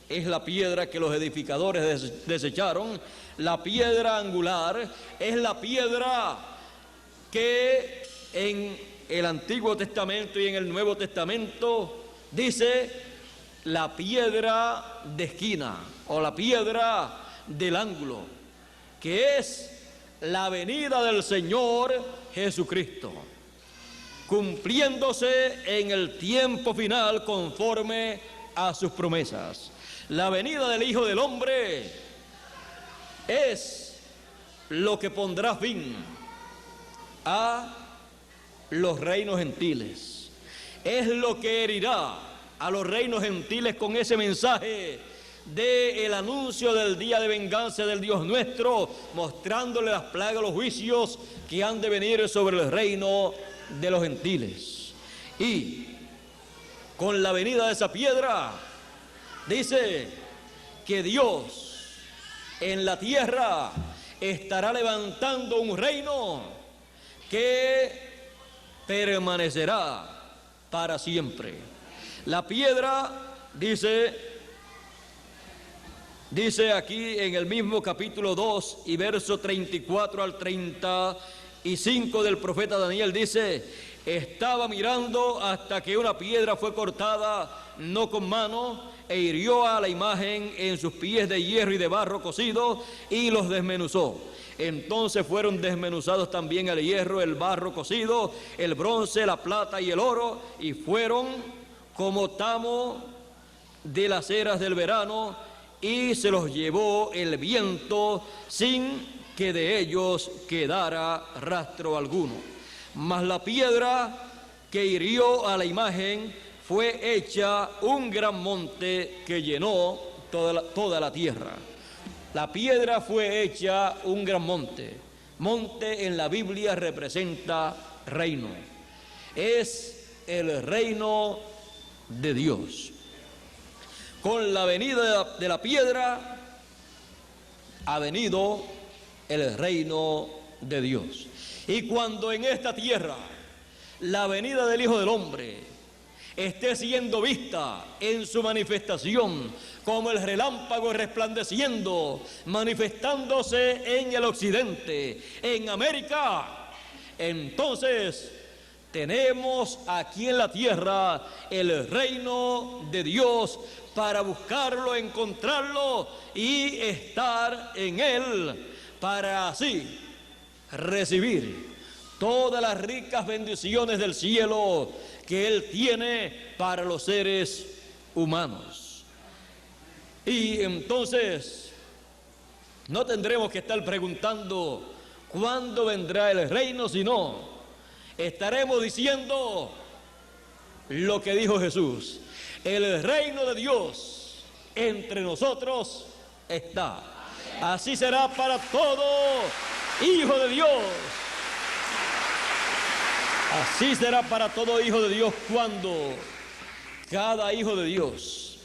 [SPEAKER 2] es la piedra que los edificadores desecharon. La piedra angular es la piedra que en el Antiguo Testamento y en el Nuevo Testamento dice la piedra de esquina o la piedra del ángulo, que es la venida del Señor Jesucristo, cumpliéndose en el tiempo final conforme a sus promesas. La venida del Hijo del Hombre es lo que pondrá fin a los reinos gentiles, es lo que herirá a los reinos gentiles con ese mensaje del anuncio del día de venganza del Dios nuestro, mostrándole las plagas, los juicios que han de venir sobre el reino de los gentiles. Y con la venida de esa piedra, dice que Dios en la tierra estará levantando un reino que permanecerá para siempre. La piedra, dice aquí en el mismo capítulo 2 y verso 34 al 35 del profeta Daniel, dice: estaba mirando hasta que una piedra fue cortada, no con mano, e hirió a la imagen en sus pies de hierro y de barro cocido, y los desmenuzó. Entonces fueron desmenuzados también el hierro, el barro cocido, el bronce, la plata y el oro, y fueron como tamo de las eras del verano, y se los llevó el viento sin que de ellos quedara rastro alguno. Mas la piedra que hirió a la imagen fue hecha un gran monte que llenó toda la tierra. La piedra fue hecha un gran monte. Monte en la Biblia representa reino. Es el reino de Dios. Con la venida de la piedra ha venido el reino de Dios. Y cuando en esta tierra la venida del Hijo del Hombre esté siendo vista en su manifestación como el relámpago resplandeciendo, manifestándose en el occidente, en América, entonces tenemos aquí en la tierra el reino de Dios para buscarlo, encontrarlo y estar en él, para así recibir todas las ricas bendiciones del cielo que Él tiene para los seres humanos. Y entonces no tendremos que estar preguntando cuándo vendrá el reino, sino estaremos diciendo lo que dijo Jesús: el reino de Dios entre nosotros está. Así será para todos hijo de Dios. Así será para todo hijo de Dios cuando cada hijo de Dios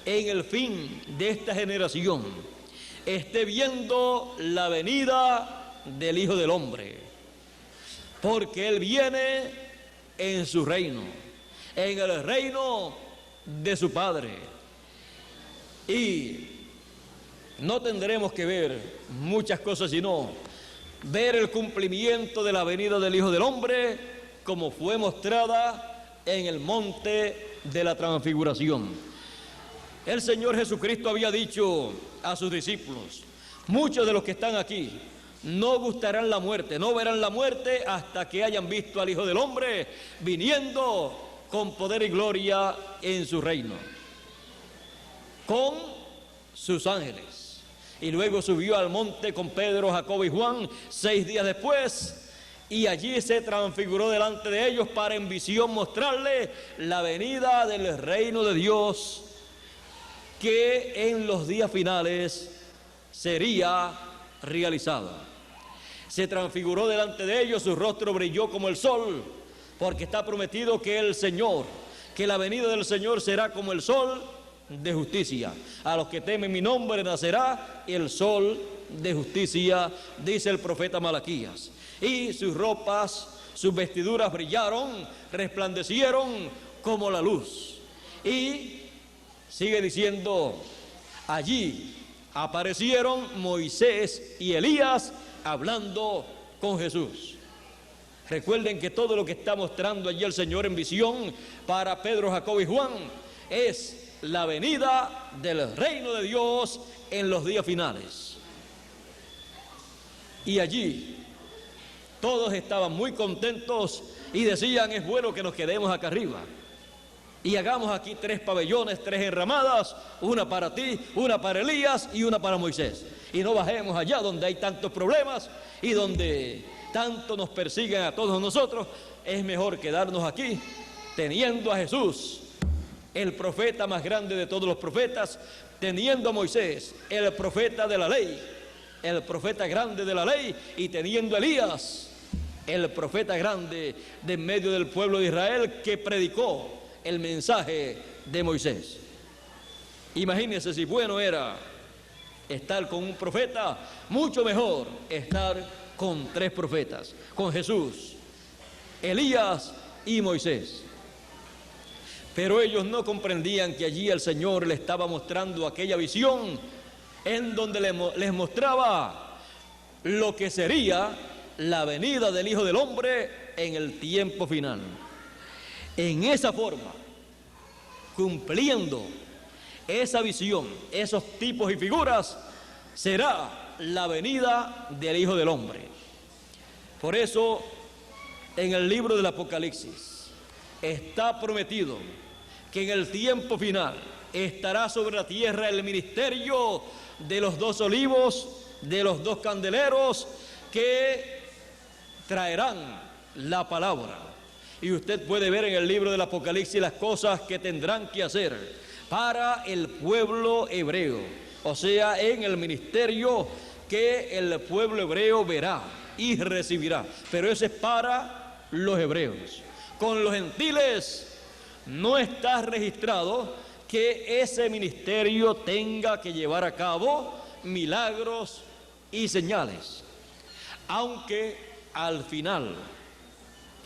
[SPEAKER 2] en el fin de esta generación esté viendo la venida del Hijo del Hombre, porque Él viene en su reino, en el reino de su Padre, y no tendremos que ver muchas cosas, sino ver el cumplimiento de la venida del Hijo del Hombre, como fue mostrada en el monte de la transfiguración. El Señor Jesucristo había dicho a sus discípulos: muchos de los que están aquí no gustarán la muerte, no verán la muerte hasta que hayan visto al Hijo del Hombre viniendo con poder y gloria en su reino, con sus ángeles. Y luego subió al monte con Pedro, Jacobo y Juan 6 días después, y allí se transfiguró delante de ellos para en visión mostrarle la venida del reino de Dios, que en los días finales sería realizada. Se transfiguró delante de ellos, su rostro brilló como el sol, porque está prometido que el Señor, que la venida del Señor será como el sol de justicia. A los que temen mi nombre nacerá el sol de justicia, dice el profeta Malaquías. Y sus ropas, sus vestiduras brillaron, resplandecieron como la luz. Y sigue diciendo: allí aparecieron Moisés y Elías hablando con Jesús. Recuerden que todo lo que está mostrando allí el Señor en visión para Pedro, Jacobo y Juan es la venida del reino de Dios en los días finales. Y allí todos estaban muy contentos y decían: es bueno que nos quedemos acá arriba y hagamos aquí 3 pabellones, 3 enramadas, una para ti, una para Elías y una para Moisés, y no bajemos allá donde hay tantos problemas y donde tanto nos persiguen a todos nosotros. Es mejor quedarnos aquí teniendo a Jesús, el profeta más grande de todos los profetas, teniendo a Moisés, el profeta de la ley, el profeta grande de la ley, y teniendo a Elías, el profeta grande de en medio del pueblo de Israel, que predicó el mensaje de Moisés. Imagínense si bueno era estar con un profeta, mucho mejor estar con 3 profetas, con Jesús, Elías y Moisés. Pero ellos no comprendían que allí el Señor les estaba mostrando aquella visión en donde les mostraba lo que sería la venida del Hijo del Hombre en el tiempo final. En esa forma, cumpliendo esa visión, esos tipos y figuras, será la venida del Hijo del Hombre. Por eso, en el libro del Apocalipsis está prometido que en el tiempo final estará sobre la tierra el ministerio de los 2 olivos, de los 2 candeleros, que traerán la palabra. Y usted puede ver en el libro del Apocalipsis las cosas que tendrán que hacer para el pueblo hebreo, o sea, en el ministerio que el pueblo hebreo verá y recibirá. Pero eso es para los hebreos. Con los gentiles no está registrado que ese ministerio tenga que llevar a cabo milagros y señales, aunque al final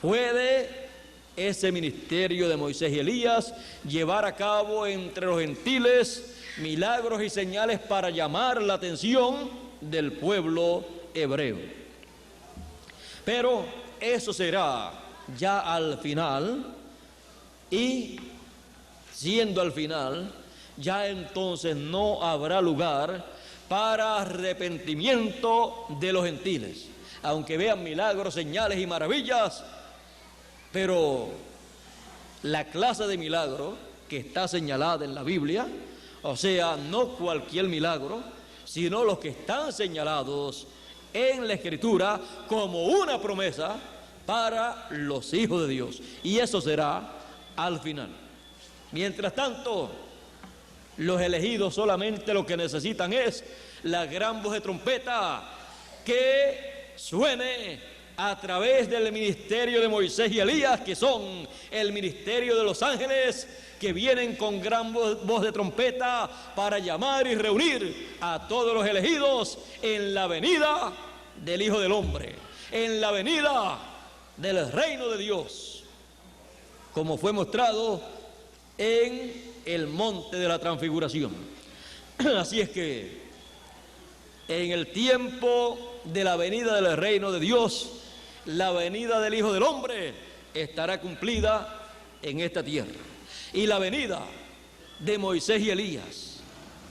[SPEAKER 2] puede ese ministerio de Moisés y Elías llevar a cabo entre los gentiles milagros y señales para llamar la atención del pueblo hebreo. Pero eso será ya al final, y siendo al final, ya entonces no habrá lugar para arrepentimiento de los gentiles, aunque vean milagros, señales y maravillas. Pero la clase de milagro que está señalada en la Biblia, o sea, no cualquier milagro, sino los que están señalados en la Escritura como una promesa para los hijos de Dios, y eso será al final. Mientras tanto, los elegidos solamente lo que necesitan es la gran voz de trompeta que suene a través del ministerio de Moisés y Elías, que son el ministerio de los ángeles, que vienen con gran voz de trompeta para llamar y reunir a todos los elegidos en la venida del Hijo del Hombre, en la venida del reino de Dios, como fue mostrado en el monte de la transfiguración. Así es que en el tiempo de la venida del reino de Dios, la venida del Hijo del Hombre estará cumplida en esta tierra. Y la venida de Moisés y Elías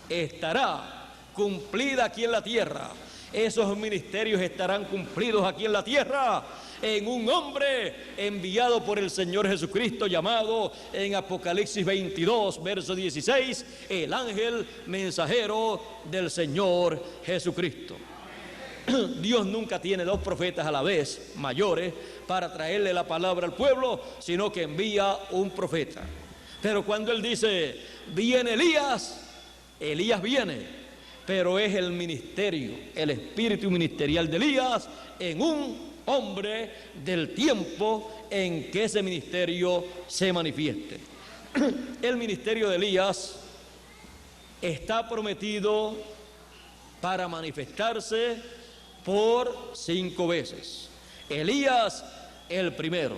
[SPEAKER 2] estará cumplida aquí en la tierra. Esos ministerios estarán cumplidos aquí en la tierra en un hombre enviado por el Señor Jesucristo, llamado en Apocalipsis 22, verso 16, el ángel mensajero del Señor Jesucristo. Dios nunca tiene dos profetas a la vez, mayores, para traerle la palabra al pueblo, sino que envía un profeta. Pero cuando Él dice, viene Elías, Elías viene, pero es el ministerio, el espíritu ministerial de Elías en un hombre del tiempo en que ese ministerio se manifieste. El ministerio de Elías está prometido para manifestarse por 5 veces. Elías el primero,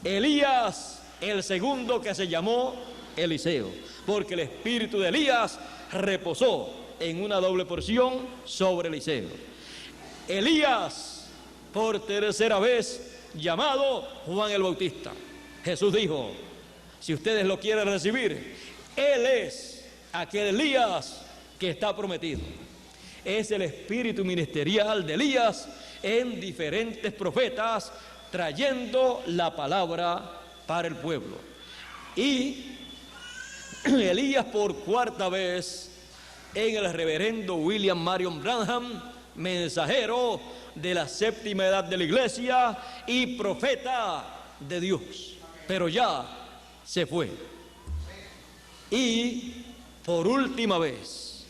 [SPEAKER 2] Elías el segundo, que se llamó Eliseo, porque el espíritu de Elías reposó en una doble porción sobre Eliseo. Elías por tercera vez, llamado Juan el Bautista. Jesús dijo, si ustedes lo quieren recibir, Él es aquel Elías que está prometido. Es el espíritu ministerial de Elías en diferentes profetas, trayendo la palabra para el pueblo. Y Elías por cuarta vez en el reverendo William Marion Branham, mensajero de la séptima edad de la iglesia y profeta de Dios, pero ya se fue. Y por última vez,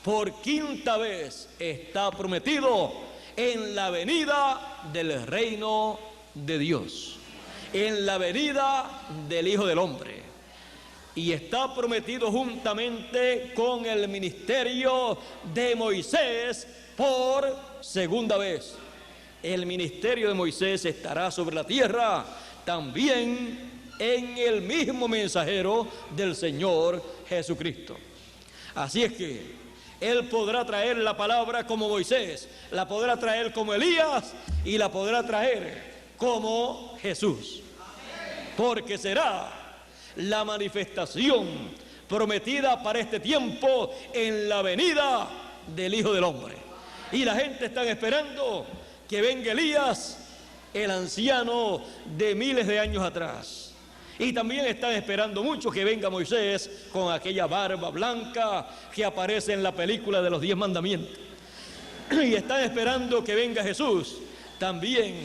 [SPEAKER 2] por quinta vez, está prometido en la venida del reino de Dios, en la venida del Hijo del Hombre, y está prometido juntamente con el ministerio de Moisés por segunda vez. El ministerio de Moisés estará sobre la tierra también en el mismo mensajero del Señor Jesucristo. Así es que Él podrá traer la palabra como Moisés, la podrá traer como Elías y la podrá traer como Jesús, porque será la manifestación prometida para este tiempo en la venida del Hijo del Hombre. Y la gente está esperando que venga Elías, el anciano de miles de años atrás. Y también están esperando mucho que venga Moisés con aquella barba blanca que aparece en la película de los 10 mandamientos. Y están esperando que venga Jesús también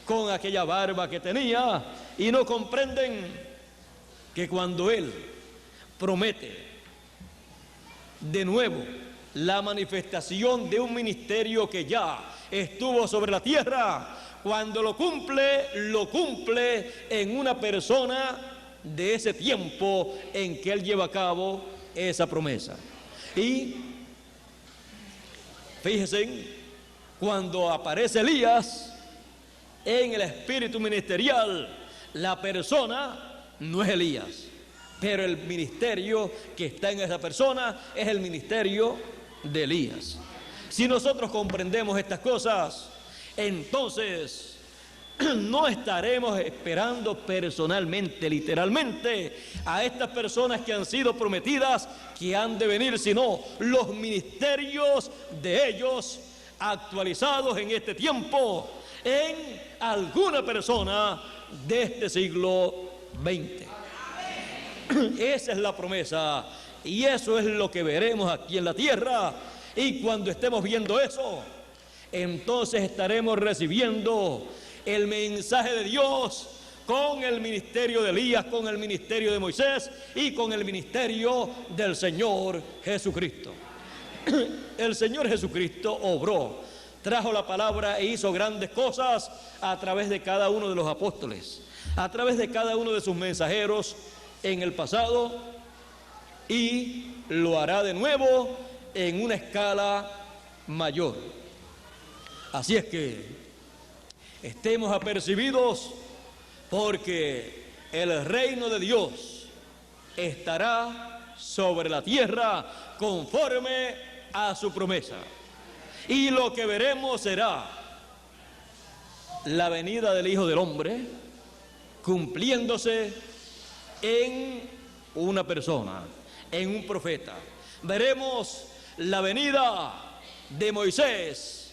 [SPEAKER 2] con aquella barba que tenía, y no comprenden que cuando Él promete de nuevo la manifestación de un ministerio que ya estuvo sobre la tierra, cuando lo cumple en una persona de ese tiempo en que Él lleva a cabo esa promesa. Y fíjense, cuando aparece Elías en el espíritu ministerial, la persona no es Elías, pero el ministerio que está en esa persona es el ministerio de Elías. Si nosotros comprendemos estas cosas, entonces no estaremos esperando personalmente, literalmente, a estas personas que han sido prometidas, que han de venir, sino los ministerios de ellos actualizados en este tiempo en alguna persona de este siglo XX. Esa es la promesa, y eso es lo que veremos aquí en la tierra. Y cuando estemos viendo eso, entonces estaremos recibiendo el mensaje de Dios con el ministerio de Elías, con el ministerio de Moisés y con el ministerio del Señor Jesucristo. El Señor Jesucristo obró trajo la palabra e hizo grandes cosas a través de cada uno de los apóstoles, a través de cada uno de sus mensajeros en el pasado, y lo hará de nuevo en una escala mayor. Así es que estemos apercibidos, porque el reino de Dios estará sobre la tierra conforme a su promesa. Y lo que veremos será la venida del Hijo del Hombre cumpliéndose en una persona, en un profeta. Veremos la venida de Moisés,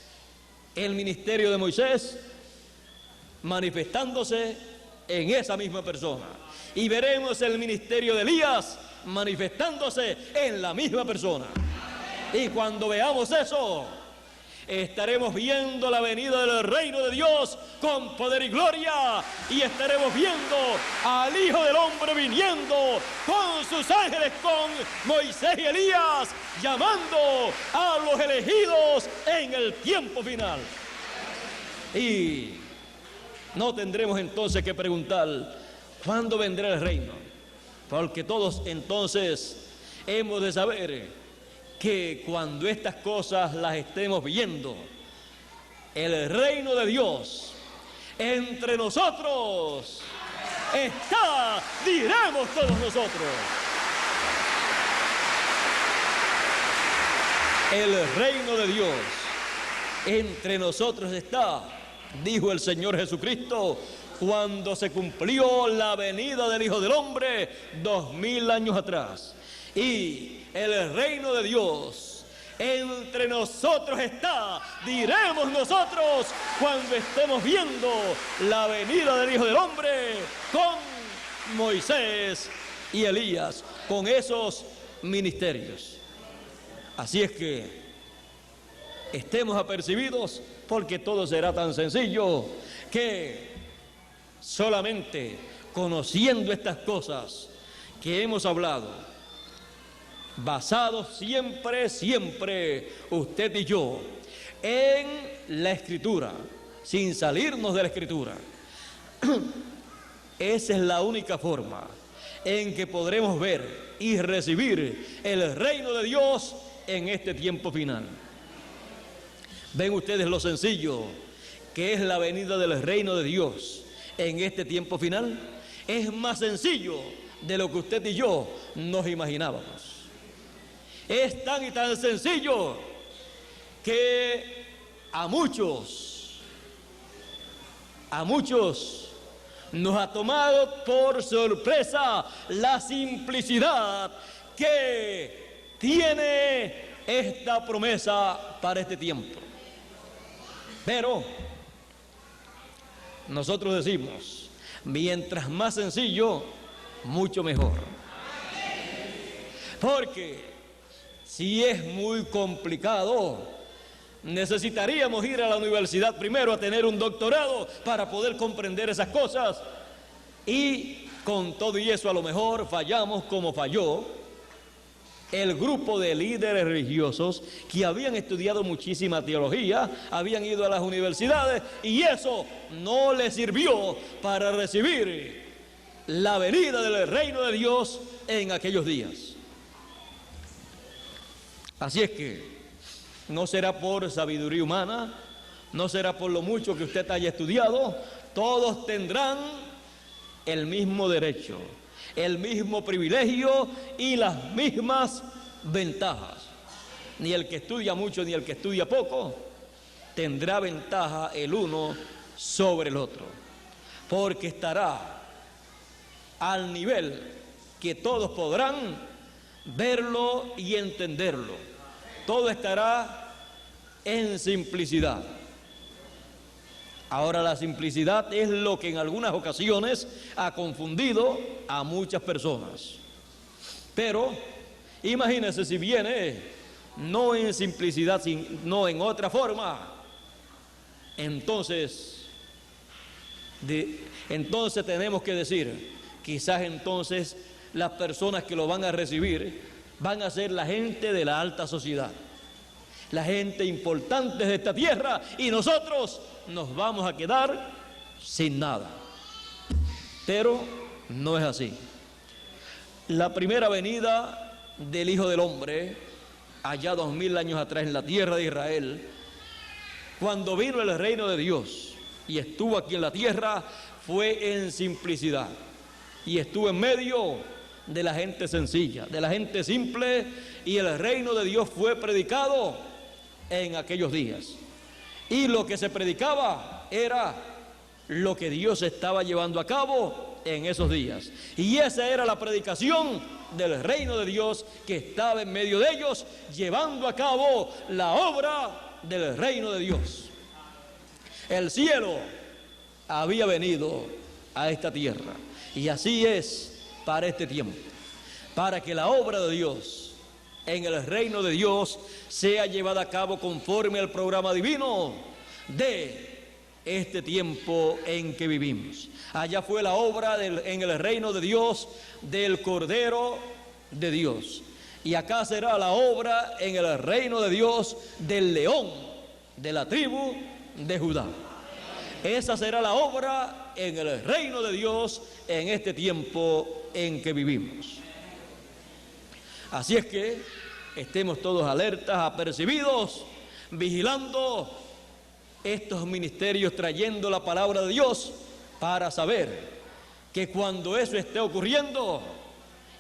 [SPEAKER 2] el ministerio de Moisés manifestándose en esa misma persona. Y veremos el ministerio de Elías manifestándose en la misma persona. Y cuando veamos eso, estaremos viendo la venida del reino de Dios con poder y gloria, y estaremos viendo al Hijo del Hombre viniendo con sus ángeles, con Moisés y Elías, llamando a los elegidos en el tiempo final. Y no tendremos entonces que preguntar ¿cuándo vendrá el reino? Porque todos entonces hemos de saber que cuando estas cosas las estemos viendo, el reino de Dios entre nosotros está, diremos todos nosotros. El reino de Dios entre nosotros está, dijo el Señor Jesucristo, cuando se cumplió la venida del Hijo del Hombre 2000 años atrás. Y el reino de Dios entre nosotros está, diremos nosotros, cuando estemos viendo la venida del Hijo del Hombre con Moisés y Elías, con esos ministerios. Así es que estemos apercibidos, porque todo será tan sencillo que solamente conociendo estas cosas que hemos hablado, basados siempre, usted y yo, en la Escritura, sin salirnos de la Escritura. Esa es la única forma en que podremos ver y recibir el reino de Dios en este tiempo final. Ven ustedes lo sencillo que es la venida del reino de Dios en este tiempo final. Es más sencillo de lo que usted y yo nos imaginábamos. Es tan y tan sencillo que a muchos nos ha tomado por sorpresa la simplicidad que tiene esta promesa para este tiempo. Pero nosotros decimos, mientras más sencillo, mucho mejor. Porque si es muy complicado, necesitaríamos ir a la universidad primero a tener un doctorado para poder comprender esas cosas. Y con todo y eso a lo mejor fallamos como falló el grupo de líderes religiosos que habían estudiado muchísima teología, habían ido a las universidades, y eso no les sirvió para recibir la venida del reino de Dios en aquellos días. Así es que no será por sabiduría humana, no será por lo mucho que usted haya estudiado, todos tendrán el mismo derecho, el mismo privilegio y las mismas ventajas. Ni el que estudia mucho ni el que estudia poco tendrá ventaja el uno sobre el otro, porque estará al nivel que todos podrán verlo y entenderlo. Todo estará en simplicidad. Ahora, la simplicidad es lo que en algunas ocasiones ha confundido a muchas personas. Pero imagínense si viene no en simplicidad, sino en otra forma. Entonces tenemos que decir, quizás entonces las personas que lo van a recibir van a ser la gente de la alta sociedad. la gente importante de esta tierra, y nosotros nos vamos a quedar sin nada. Pero no es así. La primera venida del Hijo del Hombre, allá 2000 años atrás en la tierra de Israel, cuando vino el reino de Dios y estuvo aquí en la tierra, fue en simplicidad y estuvo en medio de la gente sencilla, de la gente simple, y el reino de Dios fue predicado en aquellos días. Y lo que se predicaba era lo que Dios estaba llevando a cabo en esos días. Y esa era la predicación del reino de Dios, que estaba en medio de ellos, llevando a cabo la obra del reino de Dios. El cielo había venido a esta tierra, y así es para este tiempo, para que la obra de Dios en el reino de Dios sea llevada a cabo conforme al programa divino de este tiempo en que vivimos. Allá fue la obra en el reino de Dios del Cordero de Dios, y acá será la obra en el reino de Dios del León de la tribu de Judá. Esa será la obra en el reino de Dios en este tiempo en que vivimos. Así es que estemos todos alertas, apercibidos, vigilando estos ministerios, trayendo la palabra de Dios, para saber que cuando eso esté ocurriendo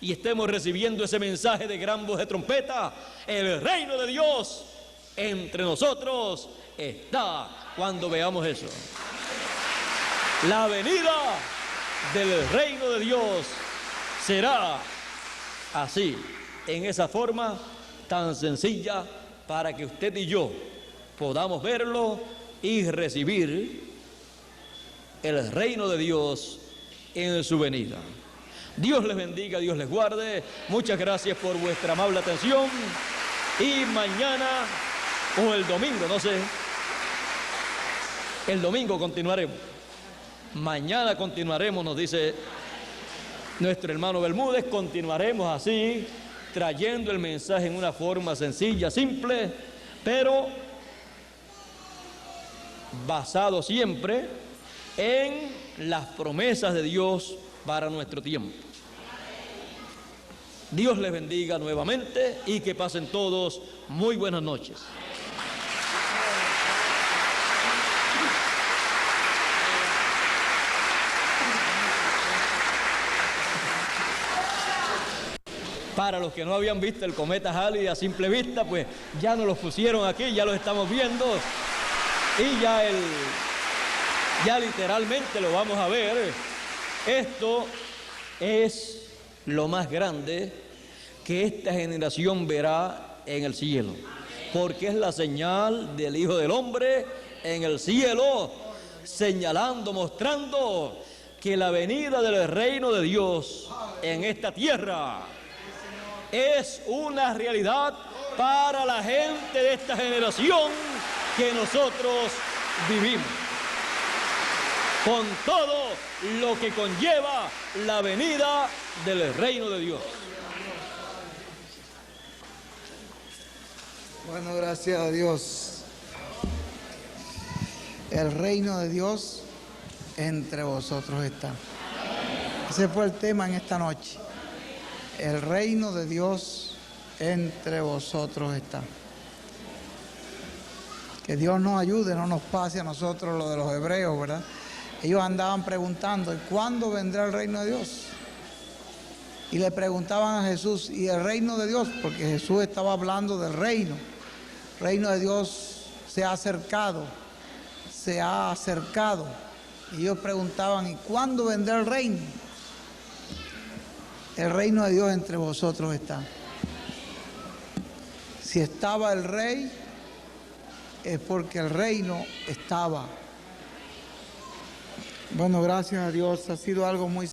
[SPEAKER 2] y estemos recibiendo ese mensaje de gran voz de trompeta, el reino de Dios entre nosotros está. Cuando veamos eso, la venida del reino de Dios será así, en esa forma tan sencilla, para que usted y yo podamos verlo y recibir el reino de Dios en su venida. Dios les bendiga, Dios les guarde. Muchas gracias por vuestra amable atención, y mañana o el domingo, no sé, el domingo continuaremos. Mañana continuaremos, nos dice nuestro hermano Bermúdez, continuaremos así, trayendo el mensaje en una forma sencilla, simple, pero basado siempre en las promesas de Dios para nuestro tiempo. Dios les bendiga nuevamente y que pasen todos muy buenas noches. Para los que no habían visto el cometa Halley a simple vista, pues ya nos los pusieron aquí, ya los estamos viendo, y ya literalmente lo vamos a ver. Esto es lo más grande que esta generación verá en el cielo, porque es la señal del Hijo del Hombre en el cielo, señalando, mostrando que la venida del reino de Dios en esta tierra es una realidad para la gente de esta generación que nosotros vivimos, con todo lo que conlleva la venida del reino de Dios.
[SPEAKER 1] Bueno, gracias a Dios. El reino de Dios entre vosotros está. Ese fue el tema en esta noche. El reino de Dios entre vosotros está. Que Dios nos ayude, no nos pase a nosotros lo de los hebreos, ¿verdad? Ellos andaban preguntando, ¿y cuándo vendrá el reino de Dios? Y le preguntaban a Jesús, ¿y el reino de Dios? Porque Jesús estaba hablando del reino. El reino de Dios se ha acercado. Y ellos preguntaban, ¿y cuándo vendrá el reino? El reino de Dios entre vosotros está. Si estaba el rey, es porque el reino estaba. Bueno, gracias a Dios, ha sido algo muy